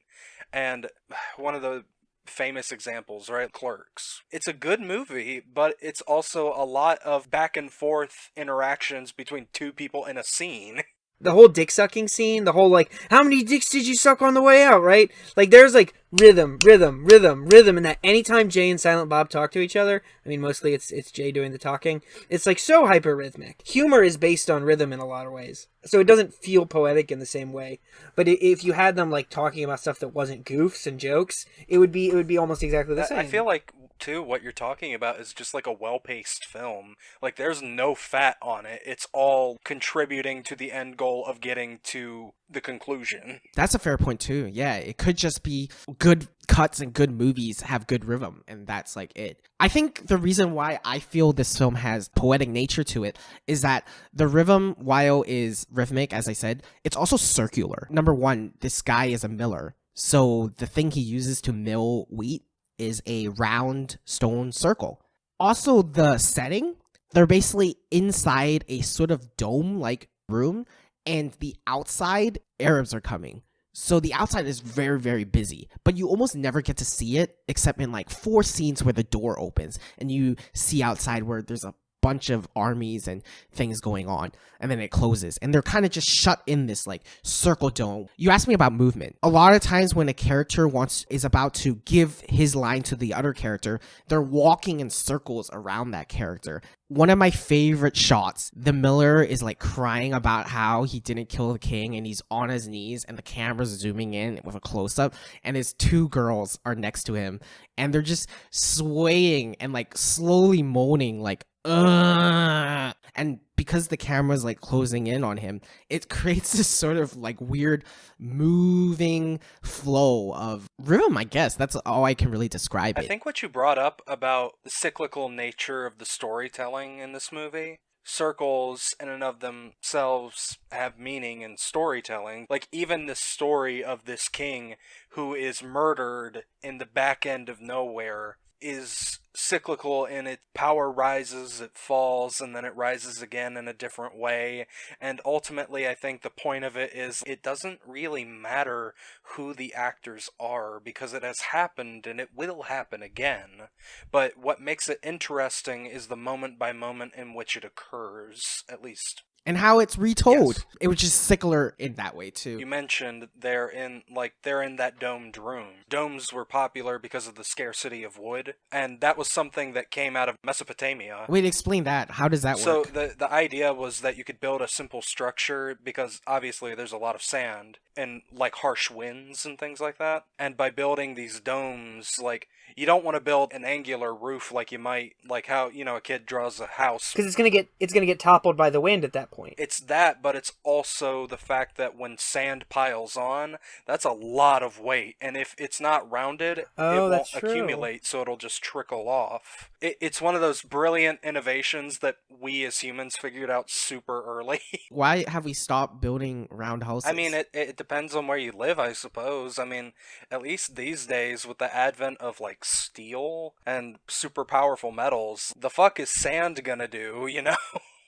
C: And one of the famous examples, right? Clerks. It's a good movie, but it's also a lot of back and forth interactions between two people in a scene.
B: The whole dick sucking scene, the whole like, how many dicks did you suck on the way out, right? Like there's like rhythm, and that anytime Jay and Silent Bob talk to each other, I mean mostly it's Jay doing the talking, it's like so hyper rhythmic. Humor is based on rhythm in a lot of ways. So it doesn't feel poetic in the same way. But if you had them like talking about stuff that wasn't goofs and jokes, it would be almost exactly the same.
C: I feel like too, what you're talking about is just like a well-paced film. Like there's no fat on it. It's all contributing to the end goal of getting to the conclusion.
A: That's a fair point too. Yeah, it could just be good cuts and good movies have good rhythm, and that's like it. I think the reason why I feel this film has poetic nature to it is that the rhythm, while is rhythmic, as I said, it's also circular. Number one, this guy is a miller, so the thing he uses to mill wheat is a round stone circle. Also, the setting, they're basically inside a sort of dome-like room, and the outside, Arabs are coming. So the outside is very, very busy, but you almost never get to see it except in like 4 scenes where the door opens and you see outside where there's a bunch of armies and things going on, and then it closes, and they're kind of just shut in this like circle dome. You asked me about movement. A lot of times when a character is about to give his line to the other character, they're walking in circles around that character. One of my favorite shots, the miller is like crying about how he didn't kill the king, and he's on his knees, and the camera's zooming in with a close-up, and his two girls are next to him, and they're just swaying and like slowly moaning like, ugh. And because the camera's like closing in on him, it creates this sort of like weird moving flow of rhythm, I guess. That's all I can really describe it.
C: I think what you brought up about the cyclical nature of the storytelling in this movie, circles in and of themselves have meaning in storytelling. Like, even the story of this king who is murdered in the back end of nowhere is cyclical, and its power rises, it falls, and then it rises again in a different way. And ultimately, I think the point of it is it doesn't really matter who the actors are, because it has happened and it will happen again. But what makes it interesting is the moment by moment in which it occurs, at least.
A: And how it's retold.
C: Yes.
A: It was just sickler in that way too.
C: You mentioned they're in that domed room. Domes were popular because of the scarcity of wood, and that was something that came out of Mesopotamia.
A: Wait, explain that. How does that work?
C: So the idea was that you could build a simple structure because obviously there's a lot of sand and like harsh winds and things like that. And by building these domes, like, you don't want to build an angular roof like you might, like how, you know, a kid draws a house.
B: Because it's gonna get toppled by the wind at that point.
C: It's that, but it's also the fact that when sand piles on, that's a lot of weight. And if it's not rounded, it won't accumulate, so it'll just trickle off. It's one of those brilliant innovations that we as humans figured out super early.
A: Why have we stopped building round houses?
C: I mean, it depends on where you live, I suppose. I mean, at least these days, with the advent of, like, steel and super powerful metals, the fuck is sand gonna do, you know?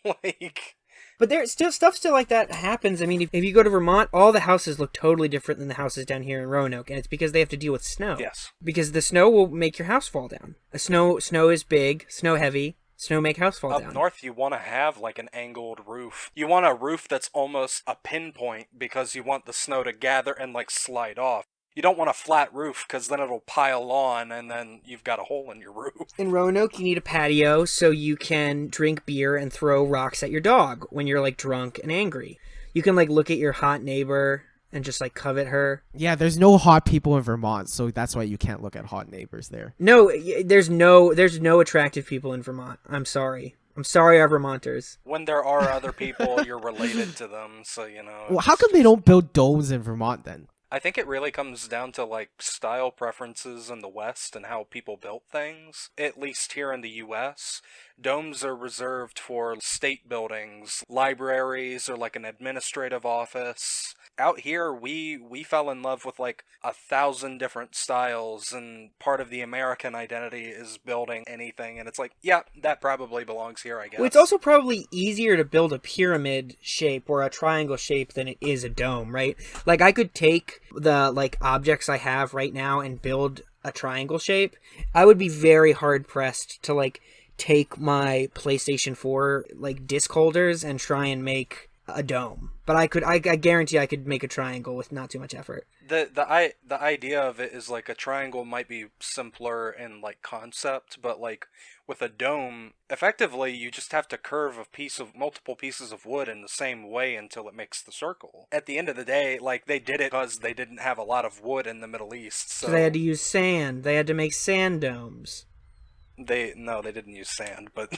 C: Like...
B: But there's still stuff like that happens. I mean, if you go to Vermont, all the houses look totally different than the houses down here in Roanoke, and it's because they have to deal with snow.
C: Yes.
B: Because the snow will make your house fall down. Snow is big, snow heavy. Snow make house fall down.
C: Up north, you want to have, like, an angled roof. You want a roof that's almost a pinpoint because you want the snow to gather and, like, slide off. You don't want a flat roof because then it'll pile on and then you've got a hole in your roof.
B: In Roanoke, you need a patio so you can drink beer and throw rocks at your dog when you're, like, drunk and angry. You can, like, look at your hot neighbor and just, like, covet her.
A: Yeah, there's no hot people in Vermont, so that's why you can't look at hot neighbors there.
B: No, there's no attractive people in Vermont. I'm sorry. I'm sorry, our Vermonters.
C: When there are other people, you're related to them, so, you know.
A: Well, how come they don't build domes in Vermont then?
C: I think it really comes down to, like, style preferences in the West and how people built things. At least here in the US, domes are reserved for state buildings, libraries, or, like, an administrative office. Out here, we fell in love with, like, 1,000 different styles, and part of the American identity is building anything, and it's like, yeah, that probably belongs here, I guess.
B: Well, it's also probably easier to build a pyramid shape or a triangle shape than it is a dome, right? Like, I could take the, like, objects I have right now and build a triangle shape. I would be very hard-pressed to, like, take my PlayStation 4, like, disc holders and try and make a dome. But I guarantee I could make a triangle with not too much effort.
C: The idea of it is, like, a triangle might be simpler in, like, concept, but, like, with a dome, effectively you just have to curve multiple pieces of wood in the same way until it makes the circle. At the end of the day, like, they did it because they didn't have a lot of wood in the Middle East, so
B: they had to use sand. They had to make sand domes.
C: They didn't use sand, but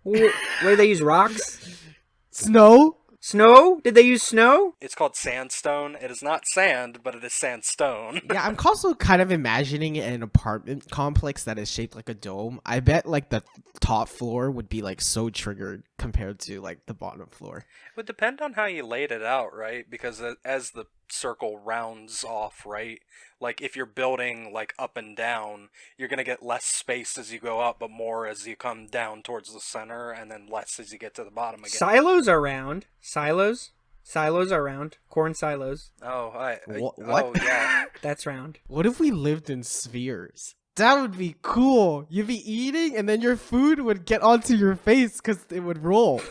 B: Where did they use rocks?
A: Snow?
B: Snow? Did they use snow?
C: It's called sandstone. It is not sand, but it is sandstone.
A: Yeah, I'm also kind of imagining an apartment complex that is shaped like a dome. I bet, like, the top floor would be, like, so triggered compared to, like, the bottom floor.
C: It would depend on how you laid it out, right? Because as the circle rounds off, right? Like, if you're building, like, up and down, you're gonna get less space as you go up, but more as you come down towards the center, and then less as you get to the bottom again.
B: Silos are round. Silos are round. Corn silos.
C: Oh,
A: What?
C: Oh, yeah.
B: That's round.
A: What if we lived in spheres? That would be cool. You'd be eating and then your food would get onto your face because it would roll.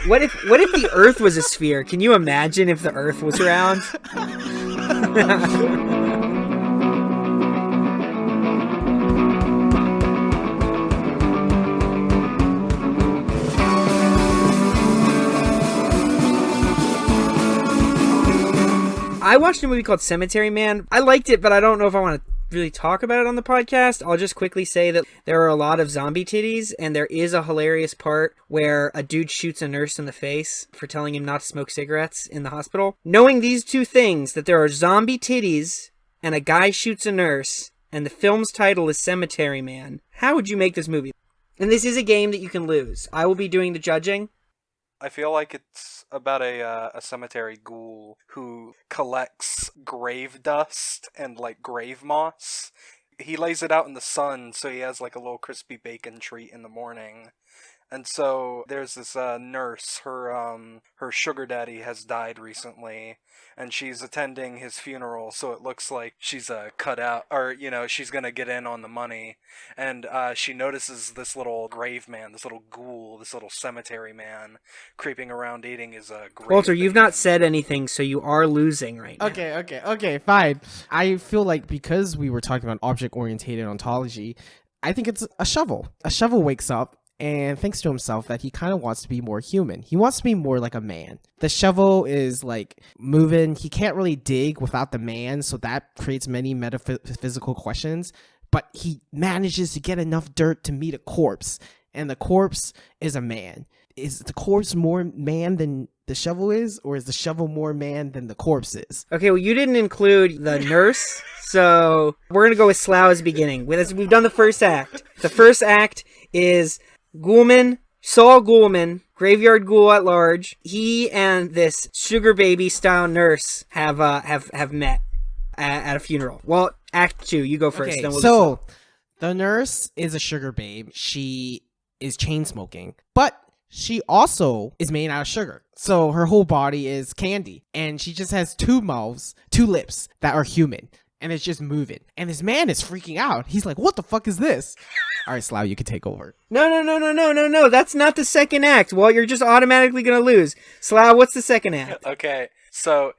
B: What if the Earth was a sphere? Can you imagine if the Earth was round? I watched a movie called Cemetery Man. I liked it, but I don't know if I want to really talk about it on the podcast. I'll just quickly say that there are a lot of zombie titties, and there is a hilarious part where a dude shoots a nurse in the face for telling him not to smoke cigarettes in the hospital. Knowing these two things, that there are zombie titties and a guy shoots a nurse, and the film's title is Cemetery Man, how would you make this movie? And this is a game that you can lose. I will be doing the judging.
C: I feel like it's about a cemetery ghoul who collects grave dust and like grave moss. He lays it out in the sun so he has like a little crispy bacon treat in the morning. And so there's this nurse, her sugar daddy has died recently, and she's attending his funeral, so it looks like she's cut out, or, she's gonna get in on the money. And she notices this little grave man, this little ghoul, this little cemetery man, creeping around eating his grave.
B: Walter, you've not said anything, so you are losing right now.
A: Okay, fine. I feel like because we were talking about object-oriented ontology, I think it's a shovel. A shovel wakes up and thinks to himself that he kind of wants to be more human. He wants to be more like a man. The shovel is like moving. He can't really dig without the man, so that creates many metaphysical questions. But he manages to get enough dirt to meet a corpse, and the corpse is a man. Is the corpse more man than the shovel is, or is the shovel more man than the corpse is?
B: Okay, well, you didn't include the nurse, so we're going to go with Slough's beginning. We've done the first act. The first act is Ghoulman, Saul Ghoulman, graveyard ghoul at large. He and this sugar baby style nurse have met at a funeral. Well, Act 2, you go first.
A: Okay,
B: then we'll
A: so the nurse is a sugar babe. She is chain smoking, but she also is made out of sugar. So her whole body is candy, and she just has two lips that are human. And it's just moving. And this man is freaking out. He's like, what the fuck is this? All right, Slough, you can take over.
B: No. That's not the second act. Well, you're just automatically going to lose. Slough, what's the second act?
C: Okay, so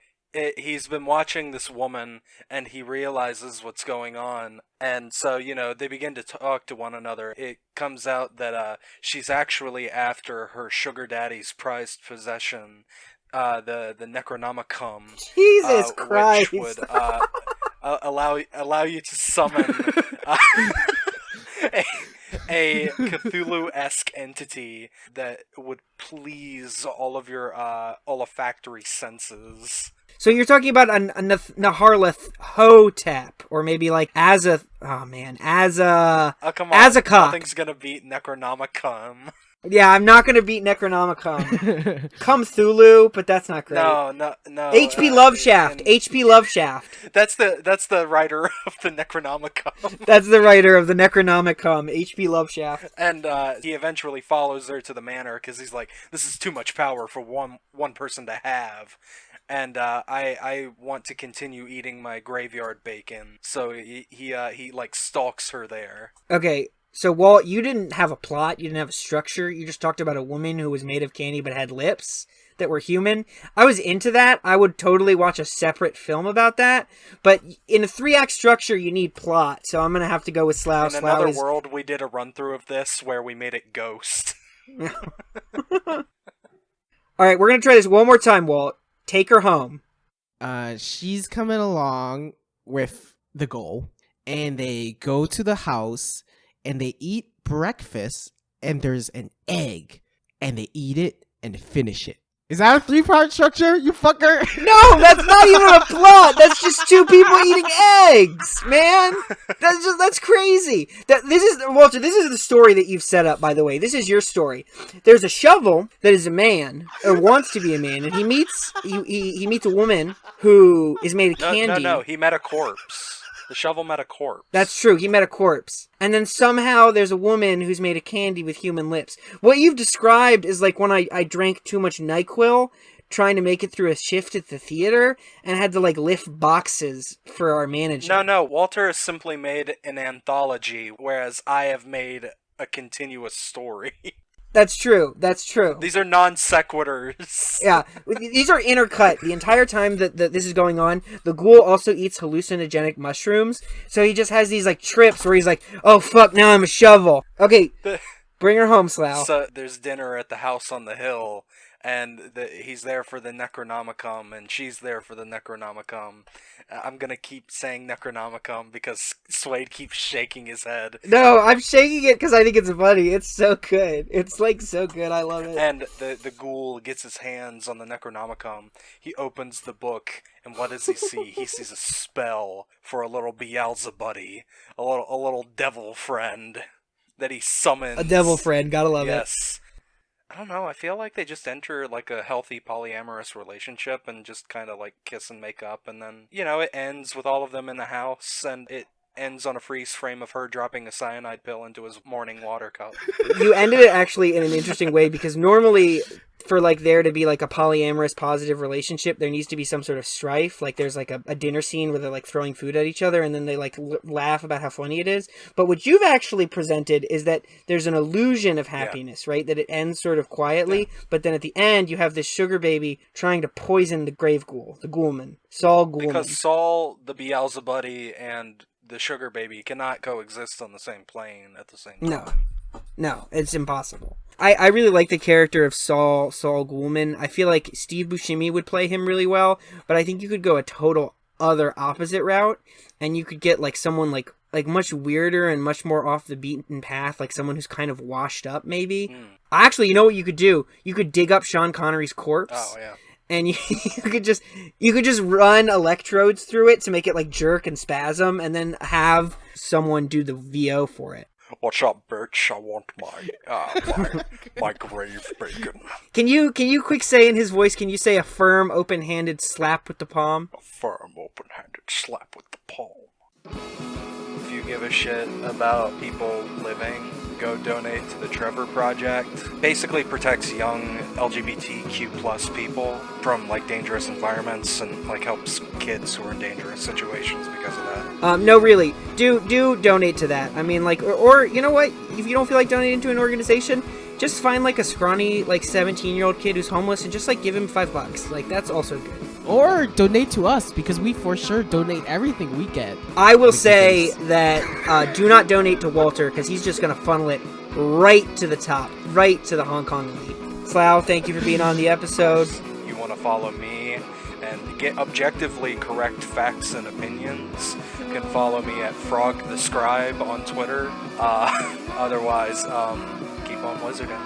C: he's been watching this woman, and he realizes what's going on. And so, they begin to talk to one another. It comes out that she's actually after her sugar daddy's prized possession, the Necronomicon.
B: Jesus Christ.
C: Which would allow you to summon a Cthulhu-esque entity that would please all of your olfactory senses.
B: So you're talking about a Naharlath Hotep, or maybe like Azathoth. Oh man,
C: come on,
B: Azakok.
C: Nothing's gonna beat Necronomicon.
B: Yeah, I'm not gonna beat Necronomicon. Come Thulu, but that's not great.
C: No.
B: HP Loveshaft. HP Loveshaft.
C: That's the writer of the Necronomicon.
B: That's the writer of the Necronomicon. HP Loveshaft.
C: And he eventually follows her to the manor because he's like, this is too much power for one person to have. And I want to continue eating my graveyard bacon. So he like stalks her there.
B: Okay. So, Walt, you didn't have a plot, you didn't have a structure, you just talked about a woman who was made of candy but had lips that were human. I was into that. I would totally watch a separate film about that. But in a 3-act structure, you need plot, so I'm going to have to go with Slough.
C: In another world, we did a run-through of this where we made it Ghost.
B: Alright, we're going to try this one more time, Walt. Take her home.
A: She's coming along with the goal, and they go to the house, and they eat breakfast, and there's an egg, and they eat it and finish it. Is that a 3-part structure, you fucker?
B: No, that's not even a plot. That's just two people eating eggs, man. That's crazy. Walter, this is the story that you've set up, by the way. This is your story. There's a shovel that is a man, or wants to be a man, and he meets a woman who is made of candy.
C: No, he met a corpse. The shovel met a corpse.
B: That's true. He met a corpse. And then somehow there's a woman who's made of candy with human lips. What you've described is like when I drank too much NyQuil trying to make it through a shift at the theater and had to like lift boxes for our manager.
C: No, Walter has simply made an anthology, whereas I have made a continuous story.
B: That's true.
C: These are non sequiturs.
B: Yeah, these are intercut. The entire time that this is going on, the ghoul also eats hallucinogenic mushrooms. So he just has these like trips where he's like, "Oh fuck, now I'm a shovel." Okay, bring her home, Slough.
C: So there's dinner at the house on the hill, and he's there for the Necronomicon, and she's there for the Necronomicon. I'm gonna keep saying Necronomicon because Swade keeps shaking his head.
B: No, I'm shaking it because I think it's funny. It's so good. It's like so good. I love it.
C: And the ghoul gets his hands on the Necronomicon. He opens the book, and what does he see? He sees a spell for a little Beelzebub, a little devil friend that he summons.
B: A devil friend, gotta love it.
C: Yes. I don't know, I feel like they just enter like a healthy polyamorous relationship and just kind of like kiss and make up, and then, you know, it ends with all of them in the house, and it ends on a freeze frame of her dropping a cyanide pill into his morning water cup.
B: You ended it actually in an interesting way, because normally for like there to be like a polyamorous positive relationship, there needs to be some sort of strife. Like there's like a dinner scene where they're like throwing food at each other and then they like laugh about how funny it is. But what you've actually presented is that there's an illusion of happiness, right? That it ends sort of quietly, but then at the end you have this sugar baby trying to poison the grave ghoul, the ghoulman, Saul Ghoulman.
C: Because Saul, the Beelzebub, and the sugar baby cannot coexist on the same plane at the same time.
B: No, it's impossible. I really like the character of Saul Ghoulman. I feel like Steve Buscemi would play him really well, but I think you could go a total other opposite route, and you could get like someone like much weirder and much more off the beaten path, like someone who's kind of washed up maybe. Actually, you know what you could do? You could dig up Sean Connery's corpse.
C: Oh, yeah.
B: And you could just run electrodes through it to make it like jerk and spasm, and then have someone do the VO for it.
C: What's up, bitch? I want my grave bacon.
B: Can you quick say in his voice? Can you say a firm, open-handed slap with the palm?
C: A firm, open-handed slap with the palm. If you give a shit about people living, go donate to the Trevor Project. Basically protects young LGBTQ plus people from like dangerous environments and like helps kids who are in dangerous situations because of that.
B: No, really, do donate to that. I mean, like, or you know what? If you don't feel like donating to an organization, just find like a scrawny like 17-year-old kid who's homeless and just like give him $5. Like that's also good.
A: Or donate to us, because we for sure donate everything we get.
B: I will say that do not donate to Walter, because he's just going to funnel it right to the top, right to the Hong Kong elite. Slough, thank you for being on the episode.
C: You want to follow me and get objectively correct facts and opinions, you can follow me at Frog the Scribe on Twitter. Otherwise, keep on wizarding.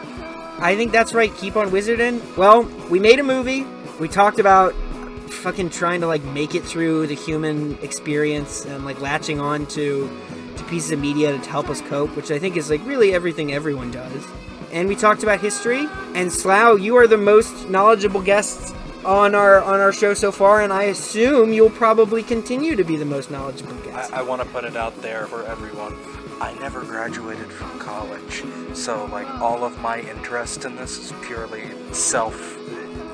B: I think that's right, keep on wizarding. Well, we made a movie. We talked about fucking trying to like make it through the human experience and like latching on to pieces of media to help us cope, which I think is like really everything everyone does. And we talked about history, and Slough, you are the most knowledgeable guest on our show so far, and I assume you'll probably continue to be the most knowledgeable guest.
C: I want to put it out there for everyone. I never graduated from college, so like all of my interest in this is purely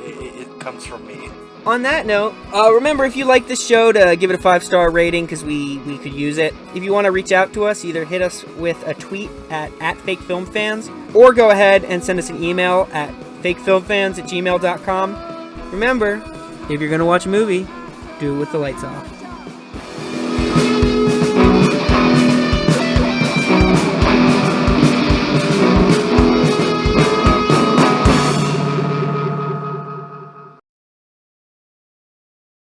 C: it comes from me.
B: On that note, remember, if you like this show, to give it a 5-star rating, because we could use it. If you want to reach out to us, either hit us with a tweet at FakeFilmFans, or go ahead and send us an email at fakefilmfans@gmail.com. Remember, if you're going to watch a movie, do it with the lights off.